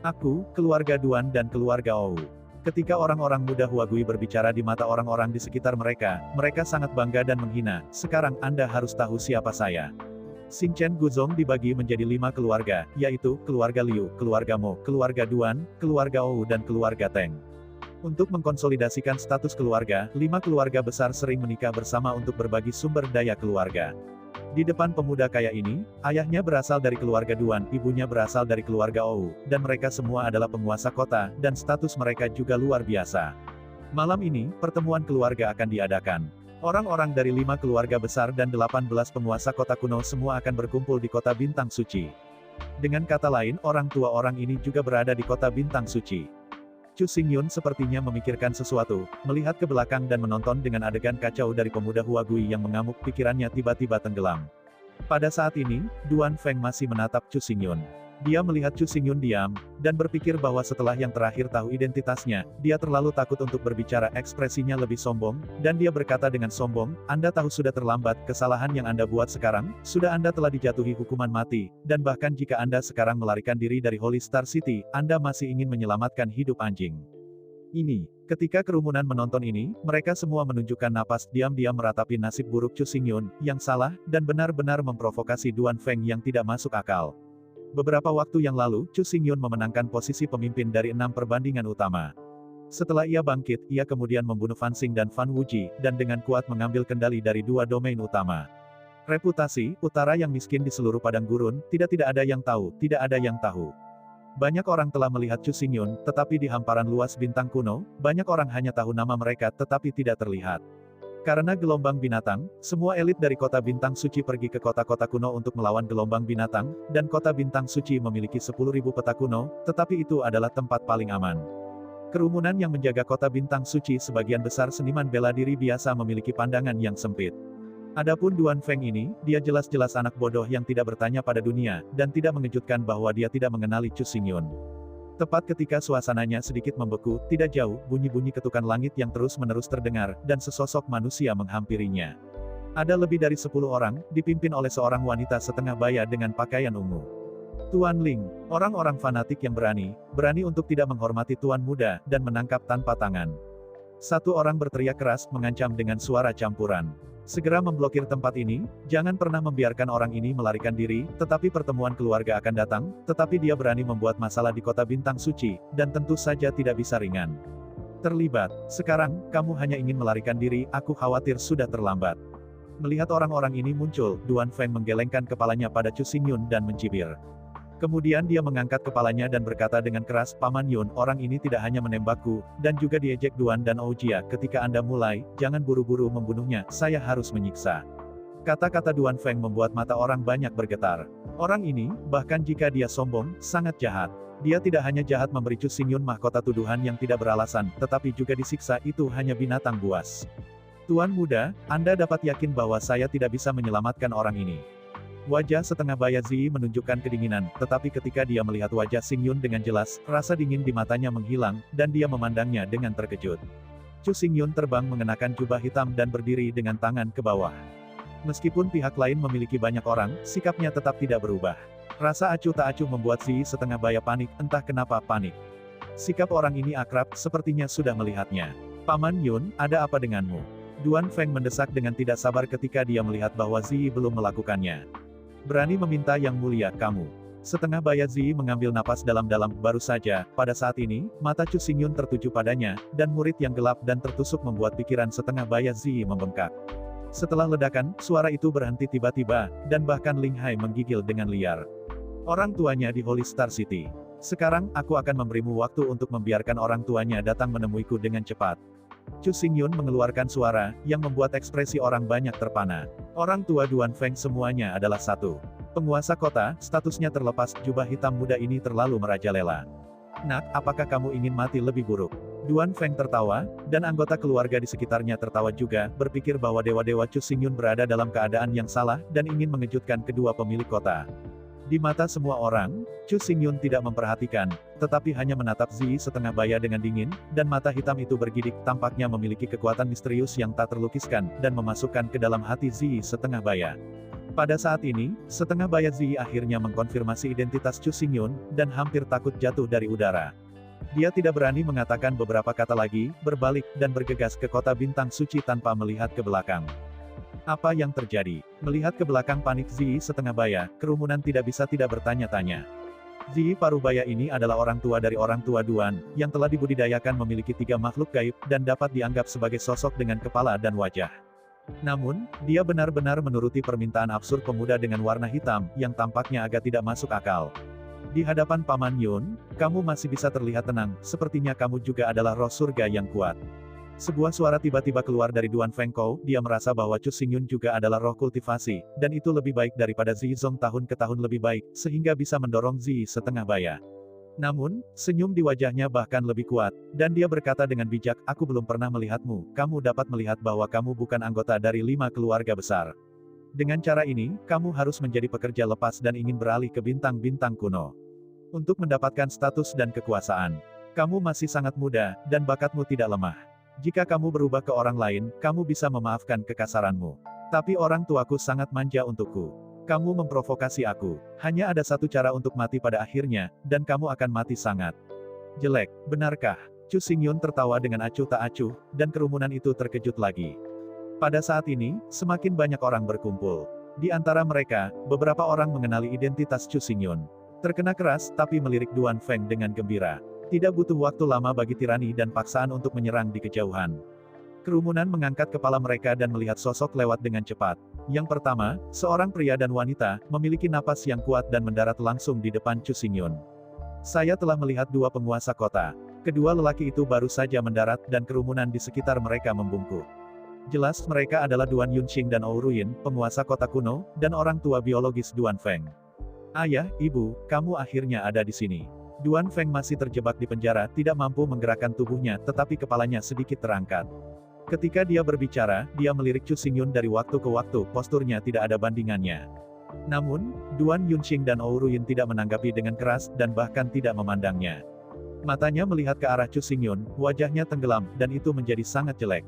Aku, keluarga Duan dan keluarga Ou. Ketika orang-orang muda Huagui berbicara di mata orang-orang di sekitar mereka, mereka sangat bangga dan menghina. Sekarang Anda harus tahu siapa saya. Xinchen Guzong dibagi menjadi 5 keluarga, yaitu, keluarga Liu, keluarga Mo, keluarga Duan, keluarga Ou dan keluarga Teng. Untuk mengkonsolidasikan status keluarga, 5 keluarga besar sering menikah bersama untuk berbagi sumber daya keluarga. Di depan pemuda kaya ini, ayahnya berasal dari keluarga Duan, ibunya berasal dari keluarga Ou, dan mereka semua adalah penguasa kota, dan status mereka juga luar biasa. Malam ini, pertemuan keluarga akan diadakan. Orang-orang dari 5 keluarga besar dan 18 penguasa kota kuno semua akan berkumpul di kota Bintang Suci. Dengan kata lain, orang tua orang ini juga berada di kota Bintang Suci. Chu Xingyun sepertinya memikirkan sesuatu, melihat ke belakang dan menonton dengan adegan kacau dari pemuda Huagui yang mengamuk. Pikirannya tiba-tiba tenggelam. Pada saat ini, Duan Feng masih menatap Chu Xingyun. Dia melihat Chu Xingyun diam, dan berpikir bahwa setelah yang terakhir tahu identitasnya, dia terlalu takut untuk berbicara. Ekspresinya lebih sombong, dan dia berkata dengan sombong, Anda tahu sudah terlambat. Kesalahan yang Anda buat sekarang, sudah Anda telah dijatuhi hukuman mati, dan bahkan jika Anda sekarang melarikan diri dari Holy Star City, Anda masih ingin menyelamatkan hidup anjing. Ini. Ketika kerumunan menonton ini, mereka semua menunjukkan napas, diam-diam meratapi nasib buruk Chu Xingyun, yang salah, dan benar-benar memprovokasi Duan Feng yang tidak masuk akal. Beberapa waktu yang lalu, Chu Xingyun memenangkan posisi pemimpin dari 6 perbandingan utama. Setelah ia bangkit, ia kemudian membunuh Fan Xing dan Fan Wuji, dan dengan kuat mengambil kendali dari 2 domain utama. Reputasi, utara yang miskin di seluruh padang gurun, tidak ada yang tahu, tidak ada yang tahu. Banyak orang telah melihat Chu Xingyun, tetapi di hamparan luas bintang kuno, banyak orang hanya tahu nama mereka tetapi tidak terlihat. Karena gelombang binatang, semua elit dari kota Bintang Suci pergi ke kota-kota kuno untuk melawan gelombang binatang, dan kota Bintang Suci memiliki 10.000 peta kuno, tetapi itu adalah tempat paling aman. Kerumunan yang menjaga kota Bintang Suci sebagian besar seniman bela diri biasa memiliki pandangan yang sempit. Adapun Duan Feng ini, dia jelas-jelas anak bodoh yang tidak bertanya pada dunia, dan tidak mengejutkan bahwa dia tidak mengenali Chu Xingyun. Tepat ketika suasananya sedikit membeku, tidak jauh, bunyi-bunyi ketukan langit yang terus-menerus terdengar, dan sesosok manusia menghampirinya. Ada lebih dari 10 orang, dipimpin oleh seorang wanita setengah baya dengan pakaian ungu. Tuan Ling, orang-orang fanatik yang berani untuk tidak menghormati tuan muda, dan menangkap tanpa tangan. Satu orang berteriak keras, mengancam dengan suara campuran. Segera memblokir tempat ini, jangan pernah membiarkan orang ini melarikan diri, tetapi pertemuan keluarga akan datang, tetapi dia berani membuat masalah di kota Bintang Suci, dan tentu saja tidak bisa ringan. Terlibat. Sekarang, kamu hanya ingin melarikan diri, aku khawatir sudah terlambat. Melihat orang-orang ini muncul, Duan Feng menggelengkan kepalanya pada Chu Xingyun dan mencibir. Kemudian dia mengangkat kepalanya dan berkata dengan keras, Paman Yun, orang ini tidak hanya menembakku, dan juga diejek Duan dan Oujia. Ketika Anda mulai, jangan buru-buru membunuhnya, saya harus menyiksa. Kata-kata Duan Feng membuat mata orang banyak bergetar. Orang ini, bahkan jika dia sombong, sangat jahat. Dia tidak hanya jahat memberi Chu Xingyun mahkota tuduhan yang tidak beralasan, tetapi juga disiksa. Itu hanya binatang buas. Tuan muda, Anda dapat yakin bahwa saya tidak bisa menyelamatkan orang ini. Wajah setengah baya Ziyi menunjukkan kedinginan, tetapi ketika dia melihat wajah Xingyun dengan jelas, rasa dingin di matanya menghilang, dan dia memandangnya dengan terkejut. Chu Xingyun terbang mengenakan jubah hitam dan berdiri dengan tangan ke bawah. Meskipun pihak lain memiliki banyak orang, sikapnya tetap tidak berubah. Rasa acuh tak acuh membuat Ziyi setengah baya panik, entah kenapa panik. Sikap orang ini akrab, sepertinya sudah melihatnya. Paman Yun, ada apa denganmu? Duan Feng mendesak dengan tidak sabar ketika dia melihat bahwa Ziyi belum melakukannya. Berani meminta yang mulia, kamu. Setengah baya Ziyi mengambil napas dalam-dalam, baru saja, pada saat ini, mata Chu Xingyun tertuju padanya, dan murid yang gelap dan tertusuk membuat pikiran setengah baya Ziyi membengkak. Setelah ledakan, suara itu berhenti tiba-tiba, dan bahkan Ling Hai menggigil dengan liar. Orang tuanya di Holy Star City. Sekarang, aku akan memberimu waktu untuk membiarkan orang tuanya datang menemuiku dengan cepat. Chu Xingyun mengeluarkan suara, yang membuat ekspresi orang banyak terpana. Orang tua Duan Feng semuanya adalah satu. Penguasa kota, statusnya terlepas, jubah hitam muda ini terlalu merajalela. Nak, apakah kamu ingin mati lebih buruk? Duan Feng tertawa, dan anggota keluarga di sekitarnya tertawa juga, berpikir bahwa dewa-dewa Chu Xingyun berada dalam keadaan yang salah, dan ingin mengejutkan kedua pemilik kota. Di mata semua orang, Chu Xingyun tidak memperhatikan, tetapi hanya menatap Ziyi setengah baya dengan dingin, dan mata hitam itu bergidik, tampaknya memiliki kekuatan misterius yang tak terlukiskan, dan memasukkan ke dalam hati Ziyi setengah baya. Pada saat ini, setengah baya Ziyi akhirnya mengkonfirmasi identitas Chu Xingyun, dan hampir takut jatuh dari udara. Dia tidak berani mengatakan beberapa kata lagi, berbalik, dan bergegas ke kota bintang suci tanpa melihat ke belakang. Apa yang terjadi? Melihat ke belakang panik Ziyi setengah baya, kerumunan tidak bisa tidak bertanya-tanya. Ziyi Parubaya ini adalah orang tua dari orang tua Duan, yang telah dibudidayakan memiliki 3 makhluk gaib, dan dapat dianggap sebagai sosok dengan kepala dan wajah. Namun, dia benar-benar menuruti permintaan absurd pemuda dengan warna hitam, yang tampaknya agak tidak masuk akal. Di hadapan Paman Yun, kamu masih bisa terlihat tenang, sepertinya kamu juga adalah roh surga yang kuat. Sebuah suara tiba-tiba keluar dari Duan Fengkou, dia merasa bahwa Chu Xingyun juga adalah roh kultivasi, dan itu lebih baik daripada Ziyi Zong tahun ke tahun lebih baik, sehingga bisa mendorong Ziyi setengah baya. Namun, senyum di wajahnya bahkan lebih kuat, dan dia berkata dengan bijak, aku belum pernah melihatmu, kamu dapat melihat bahwa kamu bukan anggota dari 5 keluarga besar. Dengan cara ini, kamu harus menjadi pekerja lepas dan ingin beralih ke bintang-bintang kuno. Untuk mendapatkan status dan kekuasaan. Kamu masih sangat muda, dan bakatmu tidak lemah. Jika kamu berubah ke orang lain, kamu bisa memaafkan kekasaranmu. Tapi orang tuaku sangat manja untukku. Kamu memprovokasi aku. Hanya ada satu cara untuk mati pada akhirnya, dan kamu akan mati sangat jelek, benarkah? Chu Xingyun tertawa dengan acuh tak acuh, dan kerumunan itu terkejut lagi. Pada saat ini, semakin banyak orang berkumpul. Di antara mereka, beberapa orang mengenali identitas Chu Xingyun. Terkena keras, tapi melirik Duan Feng dengan gembira. Tidak butuh waktu lama bagi tirani dan paksaan untuk menyerang di kejauhan. Kerumunan mengangkat kepala mereka dan melihat sosok lewat dengan cepat. Yang pertama, seorang pria dan wanita, memiliki napas yang kuat dan mendarat langsung di depan Chu Xingyun. Saya telah melihat 2 penguasa kota. Kedua lelaki itu baru saja mendarat, dan kerumunan di sekitar mereka membungkuk. Jelas mereka adalah Duan Yunqing dan Ouruyin, penguasa kota kuno, dan orang tua biologis Duan Feng. Ayah, ibu, kamu akhirnya ada di sini. Duan Feng masih terjebak di penjara, tidak mampu menggerakkan tubuhnya, tetapi kepalanya sedikit terangkat. Ketika dia berbicara, dia melirik Chu Xingyun dari waktu ke waktu, posturnya tidak ada bandingannya. Namun, Duan Yunqing dan Ouruyin tidak menanggapi dengan keras, dan bahkan tidak memandangnya. Matanya melihat ke arah Chu Xingyun, wajahnya tenggelam, dan itu menjadi sangat jelek.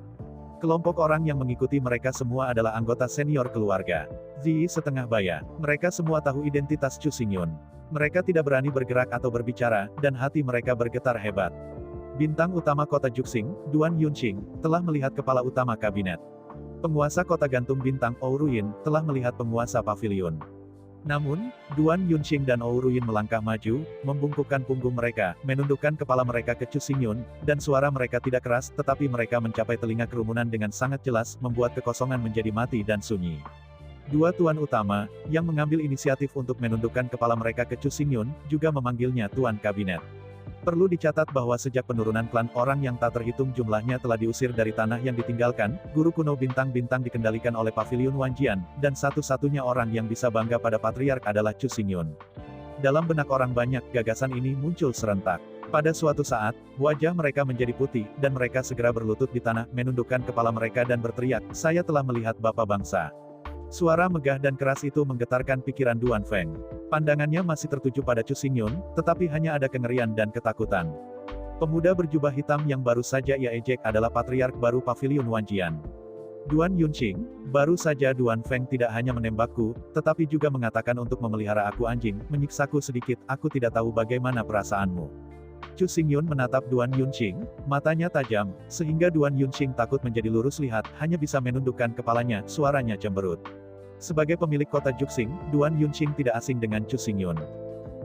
Kelompok orang yang mengikuti mereka semua adalah anggota senior keluarga Ziyi setengah baya. Mereka semua tahu identitas Chu Xingyun. Mereka tidak berani bergerak atau berbicara, dan hati mereka bergetar hebat. Bintang utama kota Juxing, Duan Yunqing, telah melihat kepala utama kabinet. Penguasa kota gantung bintang, Ouruyin, telah melihat penguasa pavilion. Namun, Duan Yunqing dan Ouruyin melangkah maju, membungkukkan punggung mereka, menundukkan kepala mereka ke Chu Xingyun, dan suara mereka tidak keras, tetapi mereka mencapai telinga kerumunan dengan sangat jelas, membuat kekosongan menjadi mati dan sunyi. Dua tuan utama, yang mengambil inisiatif untuk menundukkan kepala mereka ke Chu Xingyun, juga memanggilnya Tuan Kabinet. Perlu dicatat bahwa sejak penurunan klan, orang yang tak terhitung jumlahnya telah diusir dari tanah yang ditinggalkan, guru kuno bintang-bintang dikendalikan oleh Pavilion Wanjian, dan satu-satunya orang yang bisa bangga pada Patriark adalah Chu Xingyun. Dalam benak orang banyak, gagasan ini muncul serentak. Pada suatu saat, wajah mereka menjadi putih, dan mereka segera berlutut di tanah, menundukkan kepala mereka dan berteriak, "Saya telah melihat Bapa Bangsa." Suara megah dan keras itu menggetarkan pikiran Duan Feng. Pandangannya masih tertuju pada Chu Xingyun, tetapi hanya ada kengerian dan ketakutan. Pemuda berjubah hitam yang baru saja ia ejek adalah Patriark baru Pavilion Wanjian. Duan Yunqing, baru saja Duan Feng tidak hanya menembakku, tetapi juga mengatakan untuk memelihara aku anjing, menyiksaku sedikit, aku tidak tahu bagaimana perasaanmu. Chu Xingyun menatap Duan Yunqing, matanya tajam, sehingga Duan Yunqing takut menjadi lurus lihat, hanya bisa menundukkan kepalanya, suaranya cemberut. Sebagai pemilik kota Juxing, Duan Yunqing tidak asing dengan Chu Xingyun.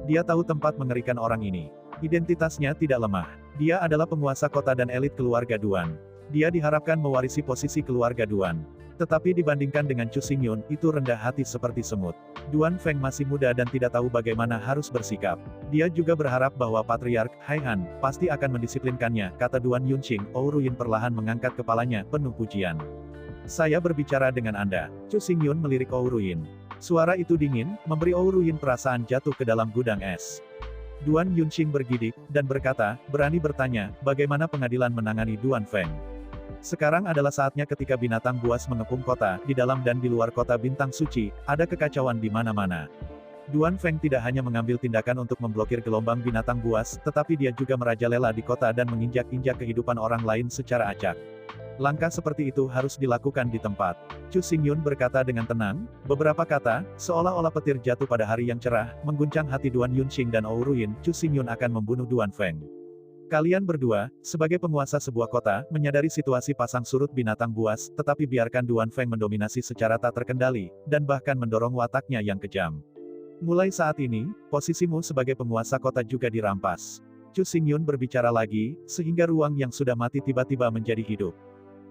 Dia tahu tempat mengerikan orang ini. Identitasnya tidak lemah. Dia adalah penguasa kota dan elit keluarga Duan. Dia diharapkan mewarisi posisi keluarga Duan. Tetapi dibandingkan dengan Chu Xingyun, itu rendah hati seperti semut. Duan Feng masih muda dan tidak tahu bagaimana harus bersikap. Dia juga berharap bahwa Patriark, Haihan, pasti akan mendisiplinkannya, kata Duan Yunqing. Ouruyin perlahan mengangkat kepalanya, penuh pujian. Saya berbicara dengan Anda. Chu Xingyun melirik Ouruyin. Suara itu dingin, memberi Ouruyin perasaan jatuh ke dalam gudang es. Duan Yunxing bergidik, dan berkata, berani bertanya, bagaimana pengadilan menangani Duan Feng? Sekarang adalah saatnya ketika binatang buas mengepung kota, di dalam dan di luar kota bintang suci, ada kekacauan di mana-mana. Duan Feng tidak hanya mengambil tindakan untuk memblokir gelombang binatang buas, tetapi dia juga merajalela di kota dan menginjak-injak kehidupan orang lain secara acak. Langkah seperti itu harus dilakukan di tempat. Chu Xingyun berkata dengan tenang, beberapa kata, seolah-olah petir jatuh pada hari yang cerah, mengguncang hati Duan Yunxing dan Ou Ruyin. Chu Xingyun akan membunuh Duan Feng. Kalian berdua, sebagai penguasa sebuah kota, menyadari situasi pasang surut binatang buas, tetapi biarkan Duan Feng mendominasi secara tak terkendali, dan bahkan mendorong wataknya yang kejam. Mulai saat ini, posisimu sebagai penguasa kota juga dirampas. Chu Xingyun berbicara lagi, sehingga ruang yang sudah mati tiba-tiba menjadi hidup.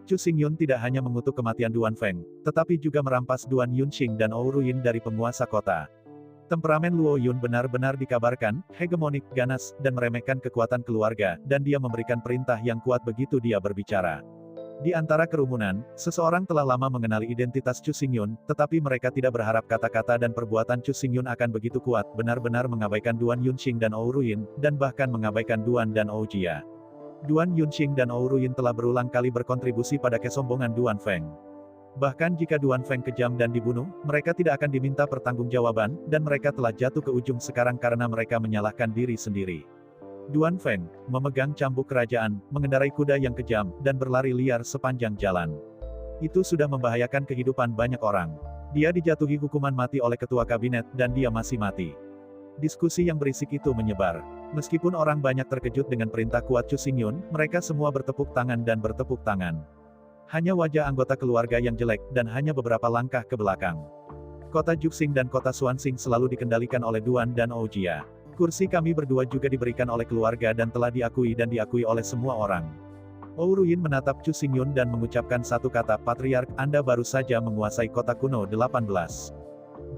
Chu Xingyun tidak hanya mengutuk kematian Duan Feng, tetapi juga merampas Duan Yunxing dan Ou Ruyin dari penguasa kota. Temperamen Luo Yun benar-benar dikabarkan, hegemonik, ganas, dan meremehkan kekuatan keluarga, dan dia memberikan perintah yang kuat begitu dia berbicara. Di antara kerumunan, seseorang telah lama mengenali identitas Chu Xingyun, tetapi mereka tidak berharap kata-kata dan perbuatan Chu Xingyun akan begitu kuat, benar-benar mengabaikan Duan Yunxing dan Ou Ruyin, dan bahkan mengabaikan Duan dan Ou Jia. Duan Yunxing dan Ou Ruyin telah berulang kali berkontribusi pada kesombongan Duan Feng. Bahkan jika Duan Feng kejam dan dibunuh, mereka tidak akan diminta pertanggungjawaban, dan mereka telah jatuh ke ujung sekarang karena mereka menyalahkan diri sendiri. Duan Feng, memegang cambuk kerajaan, mengendarai kuda yang kejam, dan berlari liar sepanjang jalan. Itu sudah membahayakan kehidupan banyak orang. Dia dijatuhi hukuman mati oleh ketua kabinet, dan dia masih mati. Diskusi yang berisik itu menyebar. Meskipun orang banyak terkejut dengan perintah kuat Chu Xingyun, mereka semua bertepuk tangan dan bertepuk tangan. Hanya wajah anggota keluarga yang jelek, dan hanya beberapa langkah ke belakang. Kota Juxing dan kota Xuanxing selalu dikendalikan oleh Duan dan Ou Jia. Kursi kami berdua juga diberikan oleh keluarga dan telah diakui oleh semua orang. Ou Ruyin menatap Chu Xingyun dan mengucapkan satu kata, Patriark, Anda baru saja menguasai kota kuno 18.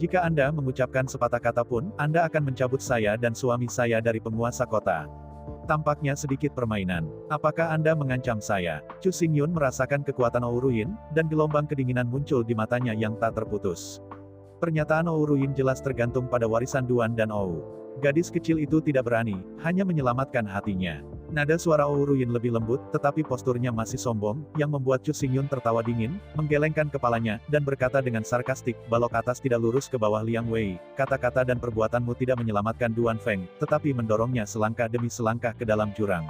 Jika Anda mengucapkan sepatah kata pun, Anda akan mencabut saya dan suami saya dari penguasa kota. Tampaknya sedikit permainan. Apakah Anda mengancam saya? Chu Xingyun merasakan kekuatan Ou Ruyin, dan gelombang kedinginan muncul di matanya yang tak terputus. Pernyataan Ou Ruyin jelas tergantung pada warisan Duan dan Ou. Gadis kecil itu tidak berani, hanya menyelamatkan hatinya. Nada suara Ou Ruyin lebih lembut, tetapi posturnya masih sombong, yang membuat Chu Xingyun tertawa dingin, menggelengkan kepalanya, dan berkata dengan sarkastik, balok atas tidak lurus ke bawah Liang Wei, kata-kata dan perbuatanmu tidak menyelamatkan Duan Feng, tetapi mendorongnya selangkah demi selangkah ke dalam jurang.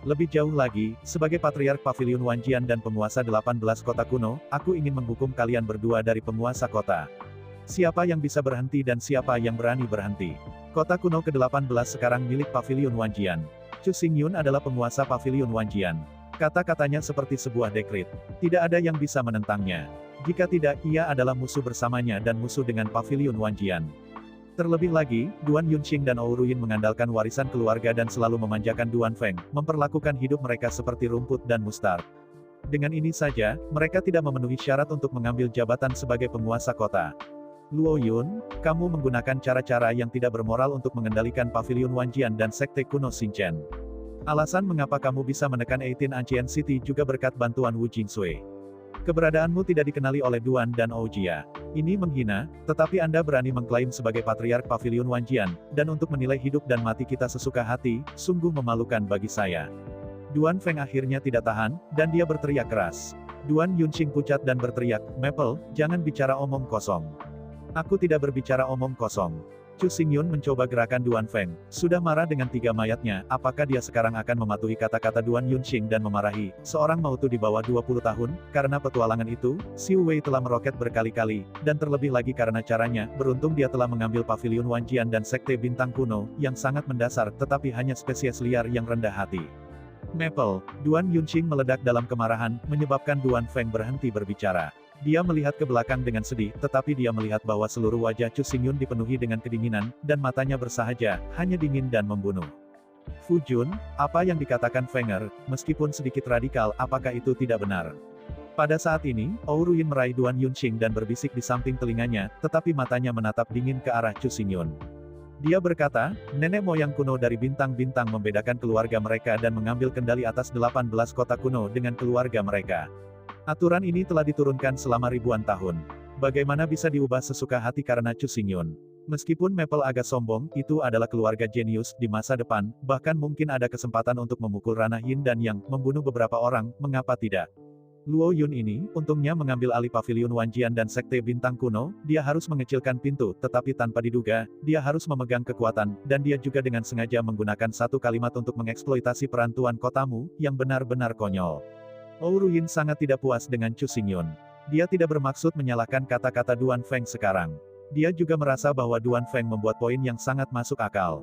Lebih jauh lagi, sebagai Patriark Pavilion Wanjian dan penguasa 18 kota kuno, aku ingin menghukum kalian berdua dari penguasa kota. Siapa yang bisa berhenti dan siapa yang berani berhenti? Kota kuno ke-18 sekarang milik Pavilion Wanjian. Chu Xingyun adalah penguasa Pavilion Wanjian. Kata-katanya seperti sebuah dekret. Tidak ada yang bisa menentangnya. Jika tidak, ia adalah musuh bersamanya dan musuh dengan Pavilion Wanjian. Terlebih lagi, Duan Yunxing dan Ou Ruyin mengandalkan warisan keluarga dan selalu memanjakan Duan Feng, memperlakukan hidup mereka seperti rumput dan mustar. Dengan ini saja, mereka tidak memenuhi syarat untuk mengambil jabatan sebagai penguasa kota. Luo Yun, kamu menggunakan cara-cara yang tidak bermoral untuk mengendalikan Pavilion Wanjian dan Sekte Kuno Xinchen. Alasan mengapa kamu bisa menekan 18 Ancient City juga berkat bantuan Wu Jingsui. Keberadaanmu tidak dikenali oleh Duan dan Ou Jia. Ini menghina, tetapi Anda berani mengklaim sebagai Patriark Pavilion Wanjian, dan untuk menilai hidup dan mati kita sesuka hati, sungguh memalukan bagi saya. Duan Feng akhirnya tidak tahan, dan dia berteriak keras. Duan Yunxing pucat dan berteriak, Maple, jangan bicara omong kosong. Aku tidak berbicara omong kosong. Chu Xingyun mencoba gerakan Duan Feng. Sudah marah dengan 3 mayatnya, apakah dia sekarang akan mematuhi kata-kata Duan Yunxing dan memarahi seorang mautu di bawah 20 tahun? Karena petualangan itu, Xiu Wei telah meroket berkali-kali, dan terlebih lagi karena caranya, beruntung dia telah mengambil Pavilion Wanjian dan Sekte Bintang Kuno, yang sangat mendasar, tetapi hanya spesies liar yang rendah hati. Maple, Duan Yunxing meledak dalam kemarahan, menyebabkan Duan Feng berhenti berbicara. Dia melihat ke belakang dengan sedih, tetapi dia melihat bahwa seluruh wajah Chu Xingyun dipenuhi dengan kedinginan, dan matanya bersahaja, hanya dingin dan membunuh. Fu Jun, apa yang dikatakan Fenger, meskipun sedikit radikal, apakah itu tidak benar? Pada saat ini, Ou Ruyin meraih Duan Yunxing dan berbisik di samping telinganya, tetapi matanya menatap dingin ke arah Chu Xingyun. Dia berkata, nenek moyang kuno dari bintang-bintang membedakan keluarga mereka dan mengambil kendali atas 18 kota kuno dengan keluarga mereka. Aturan ini telah diturunkan selama ribuan tahun. Bagaimana bisa diubah sesuka hati karena Chu Xingyun? Meskipun Maple agak sombong, itu adalah keluarga jenius di masa depan, bahkan mungkin ada kesempatan untuk memukul ranah Yin dan Yang, membunuh beberapa orang, mengapa tidak? Luo Yun ini, untungnya mengambil alih pavilion Wanjian dan Sekte Bintang Kuno, dia harus mengecilkan pintu, tetapi tanpa diduga, dia harus memegang kekuatan, dan dia juga dengan sengaja menggunakan satu kalimat untuk mengeksploitasi peran tuan kotamu, yang benar-benar konyol. Ouro Yin sangat tidak puas dengan Chu Xingyun. Dia tidak bermaksud menyalahkan kata-kata Duan Feng sekarang. Dia juga merasa bahwa Duan Feng membuat poin yang sangat masuk akal.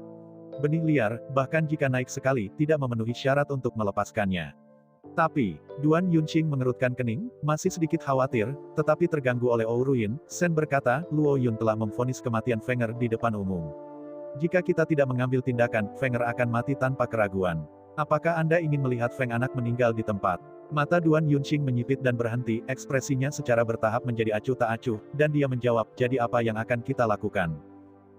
Benih liar, bahkan jika naik sekali, tidak memenuhi syarat untuk melepaskannya. Tapi, Duan Yunqing mengerutkan kening, masih sedikit khawatir, tetapi terganggu oleh Ouro Yin. Shen berkata, Luo Yun telah memvonis kematian Fenger di depan umum. Jika kita tidak mengambil tindakan, Fenger akan mati tanpa keraguan. Apakah Anda ingin melihat Feng anak meninggal di tempat? Mata Duan Yunqing menyipit dan berhenti, ekspresinya secara bertahap menjadi acuh tak acuh, dan dia menjawab, jadi apa yang akan kita lakukan?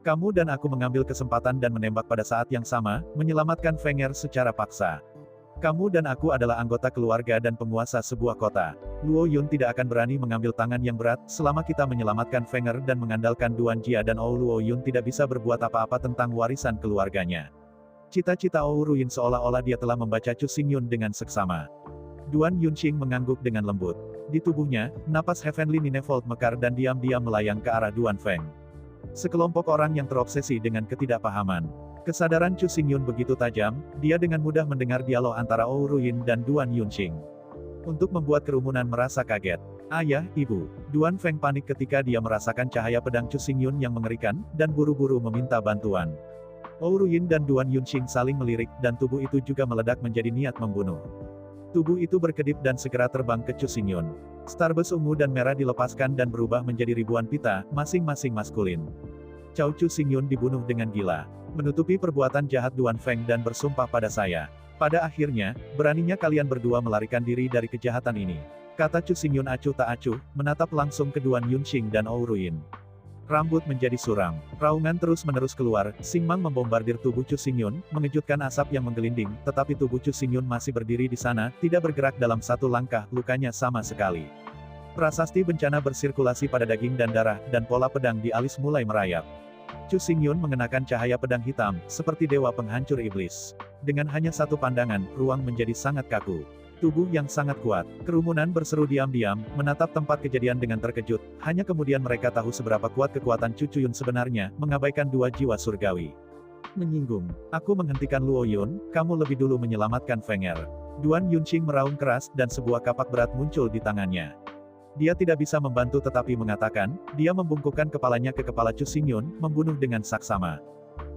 Kamu dan aku mengambil kesempatan dan menembak pada saat yang sama, menyelamatkan Fenger secara paksa. Kamu dan aku adalah anggota keluarga dan penguasa sebuah kota. Luo Yun tidak akan berani mengambil tangan yang berat, selama kita menyelamatkan Fenger dan mengandalkan Duan Jia dan Luo Yun tidak bisa berbuat apa-apa tentang warisan keluarganya. Cita-cita Ouro Yin seolah-olah dia telah membaca Chu Xingyun dengan seksama. Duan Yunqing mengangguk dengan lembut. Di tubuhnya, napas Heavenly Ninefold mekar dan diam-diam melayang ke arah Duan Feng. Sekelompok orang yang terobsesi dengan ketidakpahaman. Kesadaran Chu Xingyun begitu tajam, dia dengan mudah mendengar dialog antara Ouro Yin dan Duan Yunqing. Untuk membuat kerumunan merasa kaget. Ayah, ibu. Duan Feng panik ketika dia merasakan cahaya pedang Chu Xingyun yang mengerikan, dan buru-buru meminta bantuan. Ouro Yin dan Duan Yunqing saling melirik, dan tubuh itu juga meledak menjadi niat membunuh. Tubuh itu berkedip dan segera terbang ke Chu Xingyun. Starbus ungu dan merah dilepaskan dan berubah menjadi ribuan pita, masing-masing maskulin. Cao Chu Xingyun dibunuh dengan gila. Menutupi perbuatan jahat Duan Feng dan bersumpah pada saya. Pada akhirnya, beraninya kalian berdua melarikan diri dari kejahatan ini. Kata Chu Xingyun acuh tak acuh, menatap langsung ke Duan Yunqing dan Ouro Yin. Rambut menjadi suram. Raungan terus-menerus keluar, Xingmang membombardir tubuh Chu Xingyun, mengejutkan asap yang menggelinding, tetapi tubuh Chu Xingyun masih berdiri di sana, tidak bergerak dalam satu langkah, lukanya sama sekali. Prasasti bencana bersirkulasi pada daging dan darah, dan pola pedang di alis mulai merayap. Chu Xingyun mengenakan cahaya pedang hitam, seperti dewa penghancur iblis. Dengan hanya satu pandangan, ruang menjadi sangat kaku. Tubuh yang sangat kuat. Kerumunan berseru diam-diam, menatap tempat kejadian dengan terkejut, hanya kemudian mereka tahu seberapa kuat kekuatan Chu Xingyun sebenarnya, mengabaikan dua jiwa surgawi. Menyinggung. Aku menghentikan Luo Yun, kamu lebih dulu menyelamatkan Fenger. Duan Yunqing meraung keras, dan sebuah kapak berat muncul di tangannya. Dia tidak bisa membantu tetapi mengatakan, dia membungkukkan kepalanya ke kepala Chu Xingyun, membunuh dengan saksama.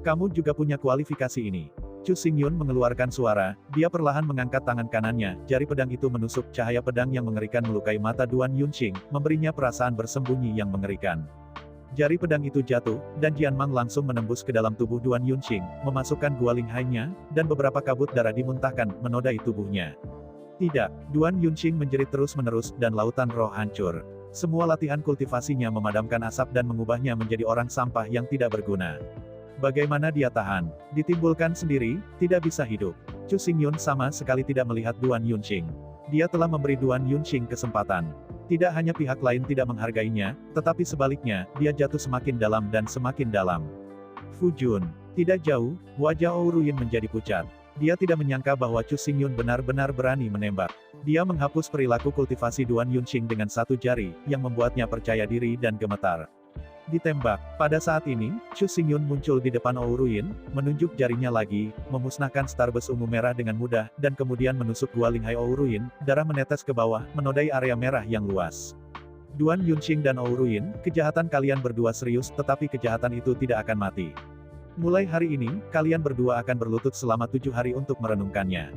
Kamu juga punya kualifikasi ini. Chu Xingyun mengeluarkan suara, dia perlahan mengangkat tangan kanannya, jari pedang itu menusuk, cahaya pedang yang mengerikan melukai mata Duan Yunqing, memberinya perasaan bersembunyi yang mengerikan. Jari pedang itu jatuh, dan Jianmang langsung menembus ke dalam tubuh Duan Yunqing, memasukkan gualing hainya, dan beberapa kabut darah dimuntahkan, menodai tubuhnya. Tidak, Duan Yunqing menjerit terus-menerus, dan lautan roh hancur. Semua latihan kultivasinya memadamkan asap dan mengubahnya menjadi orang sampah yang tidak berguna. Bagaimana dia tahan? Ditimbulkan sendiri, tidak bisa hidup. Chu Xingyun sama sekali tidak melihat Duan Yunqing. Dia telah memberi Duan Yunqing kesempatan. Tidak hanya pihak lain tidak menghargainya, tetapi sebaliknya, dia jatuh semakin dalam dan semakin dalam. Fu Jun. Tidak jauh, wajah Ouro Yin menjadi pucat. Dia tidak menyangka bahwa Chu Xingyun benar-benar berani menembak. Dia menghapus perilaku kultivasi Duan Yunqing dengan satu jari, yang membuatnya percaya diri dan gemetar. Ditembak. Pada saat ini, Chu Xingyun muncul di depan Ouro Yin, menunjuk jarinya lagi, memusnahkan Starbus ungu merah dengan mudah, dan kemudian menusuk gualing hai Ouro Yin, darah menetes ke bawah, menodai area merah yang luas. Duan Yunqing dan Ouro Yin, kejahatan kalian berdua serius, tetapi kejahatan itu tidak akan mati. Mulai hari ini, kalian berdua akan berlutut selama 7 hari untuk merenungkannya.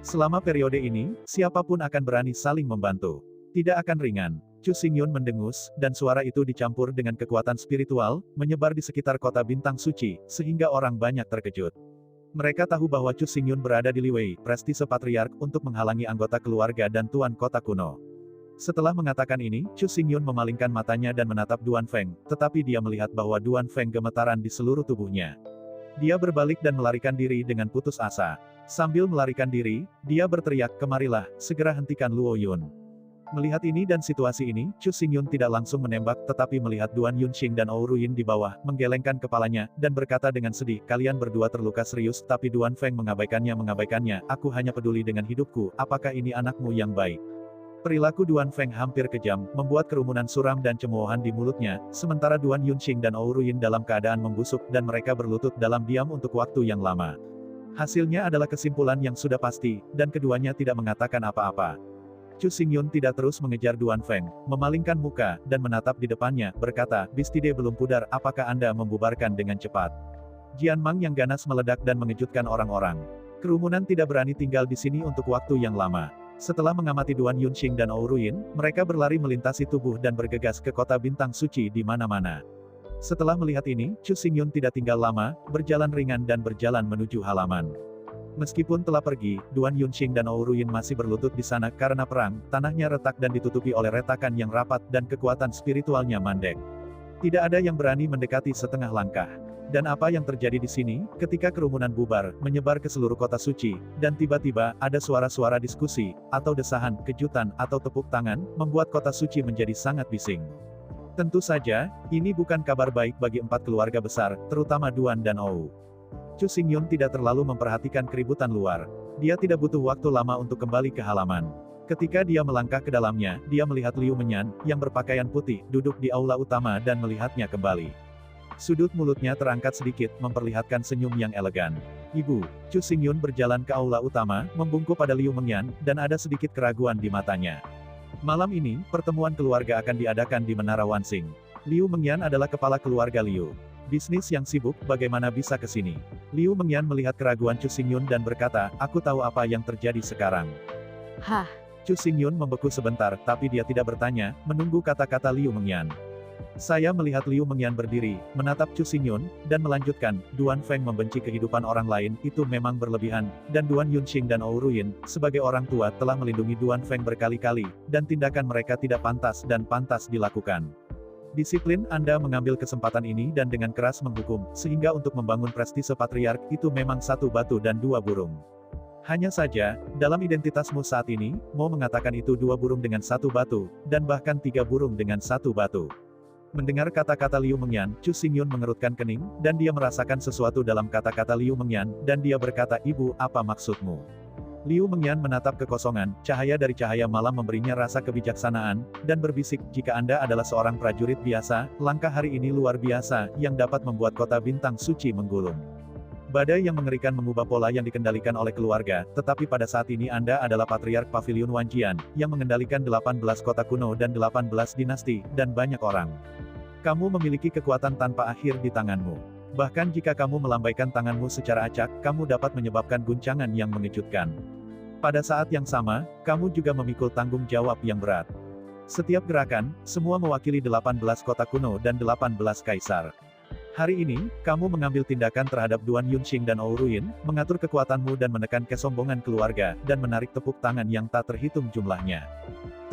Selama periode ini, siapapun akan berani saling membantu. Tidak akan ringan. Chu Xingyun mendengus, dan suara itu dicampur dengan kekuatan spiritual, menyebar di sekitar kota bintang suci, sehingga orang banyak terkejut. Mereka tahu bahwa Chu Xingyun berada di Liwei, prestise patriark, untuk menghalangi anggota keluarga dan tuan kota kuno. Setelah mengatakan ini, Chu Xingyun memalingkan matanya dan menatap Duan Feng, tetapi dia melihat bahwa Duan Feng gemetaran di seluruh tubuhnya. Dia berbalik dan melarikan diri dengan putus asa. Sambil melarikan diri, dia berteriak, kemarilah, segera hentikan Luo Yun. Melihat ini dan situasi ini, Chu Xingyun tidak langsung menembak tetapi melihat Duan Yunxing dan Ou Ruyin di bawah, menggelengkan kepalanya, dan berkata dengan sedih, kalian berdua terluka serius tapi Duan Feng mengabaikannya, aku hanya peduli dengan hidupku, apakah ini anakmu yang baik? Perilaku Duan Feng hampir kejam, membuat kerumunan suram dan cemoohan di mulutnya, sementara Duan Yunxing dan Ou Ruyin dalam keadaan membusuk dan mereka berlutut dalam diam untuk waktu yang lama. Hasilnya adalah kesimpulan yang sudah pasti, dan keduanya tidak mengatakan apa-apa. Chu Xingyun tidak terus mengejar Duan Feng, memalingkan muka, dan menatap di depannya, berkata, Bistide belum pudar, apakah Anda membubarkan dengan cepat? Jian Mang yang ganas meledak dan mengejutkan orang-orang. Kerumunan tidak berani tinggal di sini untuk waktu yang lama. Setelah mengamati Duan Yunxing dan Ou Ruyin, mereka berlari melintasi tubuh dan bergegas ke kota bintang suci di mana-mana. Setelah melihat ini, Chu Xingyun tidak tinggal lama, berjalan ringan dan berjalan menuju halaman. Meskipun telah pergi, Duan Yunxing dan Ou Ruyin masih berlutut di sana karena perang, tanahnya retak dan ditutupi oleh retakan yang rapat dan kekuatan spiritualnya mandek. Tidak ada yang berani mendekati setengah langkah. Dan apa yang terjadi di sini, ketika kerumunan bubar, menyebar ke seluruh kota suci, dan tiba-tiba, ada suara-suara diskusi, atau desahan, kejutan, atau tepuk tangan, membuat kota suci menjadi sangat bising. Tentu saja, ini bukan kabar baik bagi 4 keluarga besar, terutama Duan dan Ou. Chu Xingyun tidak terlalu memperhatikan keributan luar. Dia tidak butuh waktu lama untuk kembali ke halaman. Ketika dia melangkah ke dalamnya, dia melihat Liu Menyan, yang berpakaian putih, duduk di aula utama dan melihatnya kembali. Sudut mulutnya terangkat sedikit, memperlihatkan senyum yang elegan. Ibu, Chu Xingyun berjalan ke aula utama, membungkuk pada Liu Menyan, dan ada sedikit keraguan di matanya. Malam ini, pertemuan keluarga akan diadakan di Menara Wansing. Liu Mengyan adalah kepala keluarga Liu. Bisnis yang sibuk, bagaimana bisa ke sini? Liu Mengyan melihat keraguan Chu Xingyun dan berkata, aku tahu apa yang terjadi sekarang. Hah? Chu Xingyun membeku sebentar, tapi dia tidak bertanya, menunggu kata-kata Liu Mengyan. Saya melihat Liu Mengyan berdiri, menatap Chu Xingyun, dan melanjutkan, Duan Feng membenci kehidupan orang lain, itu memang berlebihan, dan Duan Yunxing dan Ou Ruyin, sebagai orang tua telah melindungi Duan Feng berkali-kali, dan tindakan mereka tidak pantas dan pantas dilakukan. Disiplin Anda mengambil kesempatan ini dan dengan keras menghukum, sehingga untuk membangun prestise patriark, itu memang satu batu dan 2 burung. Hanya saja, dalam identitasmu saat ini, mau mengatakan itu 2 burung dengan 1 batu, dan bahkan 3 burung dengan 1 batu. Mendengar kata-kata Liu Mengyan, Chu Xingyun mengerutkan kening, dan dia merasakan sesuatu dalam kata-kata Liu Mengyan, dan dia berkata, Ibu, apa maksudmu? Liu Mengyan menatap kekosongan, cahaya dari cahaya malam memberinya rasa kebijaksanaan, dan berbisik, jika Anda adalah seorang prajurit biasa, langkah hari ini luar biasa, yang dapat membuat kota bintang suci menggulung. Badai yang mengerikan mengubah pola yang dikendalikan oleh keluarga, tetapi pada saat ini Anda adalah Patriark Pavilion Wanjian, yang mengendalikan 18 kota kuno dan 18 dinasti, dan banyak orang. Kamu memiliki kekuatan tanpa akhir di tanganmu. Bahkan jika kamu melambaikan tanganmu secara acak, kamu dapat menyebabkan guncangan yang mengejutkan. Pada saat yang sama, kamu juga memikul tanggung jawab yang berat. Setiap gerakan, semua mewakili 18 kota kuno dan 18 kaisar. Hari ini, kamu mengambil tindakan terhadap Duan Yunxing dan Ou Ruyin, mengatur kekuatanmu dan menekan kesombongan keluarga, dan menarik tepuk tangan yang tak terhitung jumlahnya.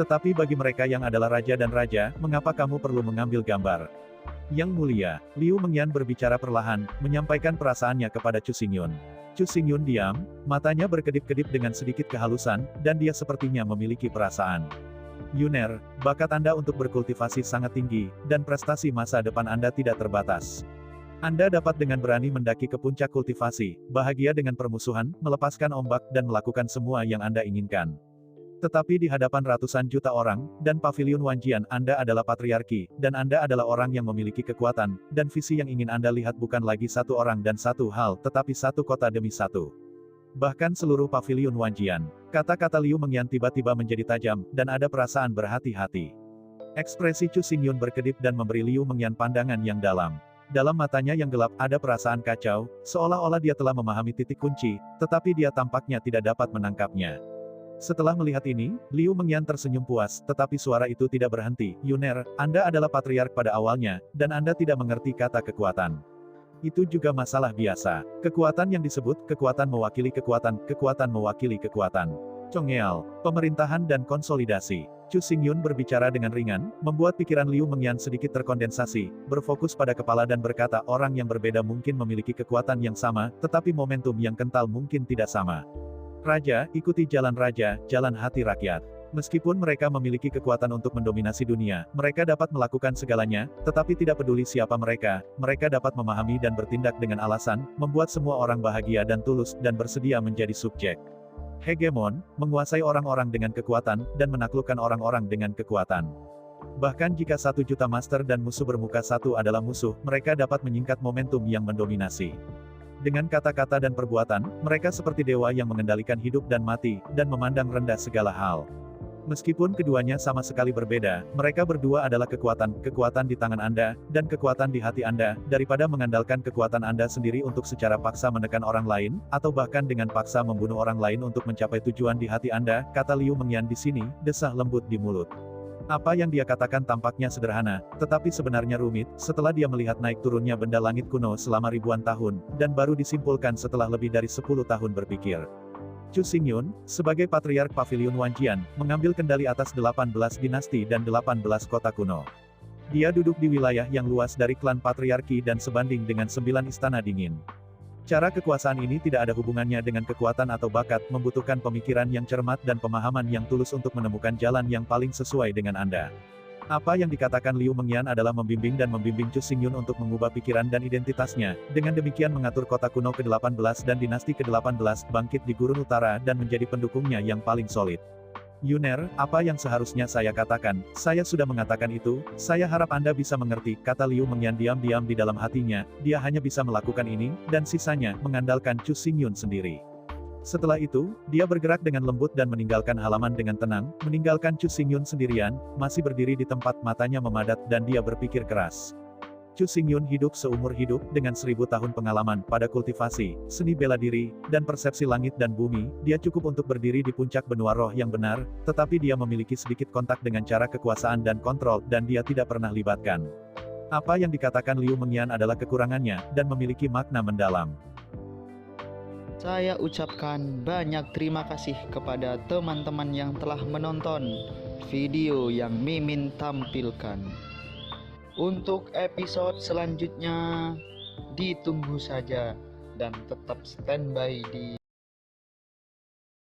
Tetapi bagi mereka yang adalah raja dan raja, mengapa kamu perlu mengambil gambar? Yang mulia, Liu Mengyan berbicara perlahan, menyampaikan perasaannya kepada Chu Xingyun. Chu Xingyun diam, matanya berkedip-kedip dengan sedikit kehalusan, dan dia sepertinya memiliki perasaan. Yuner, bakat Anda untuk berkultivasi sangat tinggi, dan prestasi masa depan Anda tidak terbatas. Anda dapat dengan berani mendaki ke puncak kultivasi, bahagia dengan permusuhan, melepaskan ombak, dan melakukan semua yang Anda inginkan. Tetapi di hadapan ratusan juta orang, dan Pavilion Wanjian Anda adalah patriarki, dan Anda adalah orang yang memiliki kekuatan, dan visi yang ingin Anda lihat bukan lagi satu orang dan satu hal, tetapi satu kota demi satu. Bahkan seluruh Pavilion Wanjian. Kata-kata Liu Mengyan tiba-tiba menjadi tajam, dan ada perasaan berhati-hati. Ekspresi Chu Xingyun berkedip dan memberi Liu Mengyan pandangan yang dalam. Dalam matanya yang gelap, ada perasaan kacau, seolah-olah dia telah memahami titik kunci, tetapi dia tampaknya tidak dapat menangkapnya. Setelah melihat ini, Liu Mengyan tersenyum puas, tetapi suara itu tidak berhenti. Yuner, Anda adalah patriark pada awalnya, dan Anda tidak mengerti kata kekuatan. Itu juga masalah biasa. Kekuatan yang disebut, kekuatan mewakili kekuatan, kekuatan mewakili kekuatan. Chongyeal, pemerintahan dan konsolidasi. Chu Xingyun berbicara dengan ringan, membuat pikiran Liu Mengyan sedikit terkondensasi, berfokus pada kepala dan berkata, orang yang berbeda mungkin memiliki kekuatan yang sama, tetapi momentum yang kental mungkin tidak sama. Raja, ikuti jalan raja, jalan hati rakyat. Meskipun mereka memiliki kekuatan untuk mendominasi dunia, mereka dapat melakukan segalanya, tetapi tidak peduli siapa mereka dapat memahami dan bertindak dengan alasan, membuat semua orang bahagia dan tulus, dan bersedia menjadi subjek. Hegemon, menguasai orang-orang dengan kekuatan, dan menaklukkan orang-orang dengan kekuatan. Bahkan jika 1 juta master dan musuh bermuka satu adalah musuh, mereka dapat menyingkat momentum yang mendominasi. Dengan kata-kata dan perbuatan, mereka seperti dewa yang mengendalikan hidup dan mati, dan memandang rendah segala hal. Meskipun keduanya sama sekali berbeda, mereka berdua adalah kekuatan di tangan Anda, dan kekuatan di hati Anda, daripada mengandalkan kekuatan Anda sendiri untuk secara paksa menekan orang lain, atau bahkan dengan paksa membunuh orang lain untuk mencapai tujuan di hati Anda, kata Liu Mengyan di sini, desah lembut di mulut. Apa yang dia katakan tampaknya sederhana, tetapi sebenarnya rumit, setelah dia melihat naik turunnya benda langit kuno selama ribuan tahun, dan baru disimpulkan setelah lebih dari 10 tahun berpikir. Chu Xingyun, sebagai Patriark Pavilion Wanjian, mengambil kendali atas 18 dinasti dan 18 kota kuno. Dia duduk di wilayah yang luas dari klan patriarki dan sebanding dengan 9 istana dingin. Cara kekuasaan ini tidak ada hubungannya dengan kekuatan atau bakat, membutuhkan pemikiran yang cermat dan pemahaman yang tulus untuk menemukan jalan yang paling sesuai dengan Anda. Apa yang dikatakan Liu Mengyan adalah membimbing Chu Xingyun untuk mengubah pikiran dan identitasnya, dengan demikian mengatur kota kuno ke-18 dan dinasti ke-18 bangkit di gurun utara dan menjadi pendukungnya yang paling solid. Yuner, apa yang seharusnya saya katakan, saya sudah mengatakan itu, saya harap Anda bisa mengerti, kata Liu Mengyan diam-diam di dalam hatinya, dia hanya bisa melakukan ini, dan sisanya, mengandalkan Chu Xingyun sendiri. Setelah itu, dia bergerak dengan lembut dan meninggalkan halaman dengan tenang, meninggalkan Chu Xingyun sendirian, masih berdiri di tempat, matanya memadat, dan dia berpikir keras. Chu Xingyun hidup seumur hidup, dengan 1000 tahun pengalaman, pada kultivasi, seni bela diri, dan persepsi langit dan bumi, dia cukup untuk berdiri di puncak benua roh yang benar, tetapi dia memiliki sedikit kontak dengan cara kekuasaan dan kontrol, dan dia tidak pernah libatkan. Apa yang dikatakan Liu Mengyan adalah kekurangannya, dan memiliki makna mendalam. Saya ucapkan banyak terima kasih kepada teman-teman yang telah menonton video yang Mimin tampilkan. Untuk episode selanjutnya, ditunggu saja dan tetap standby di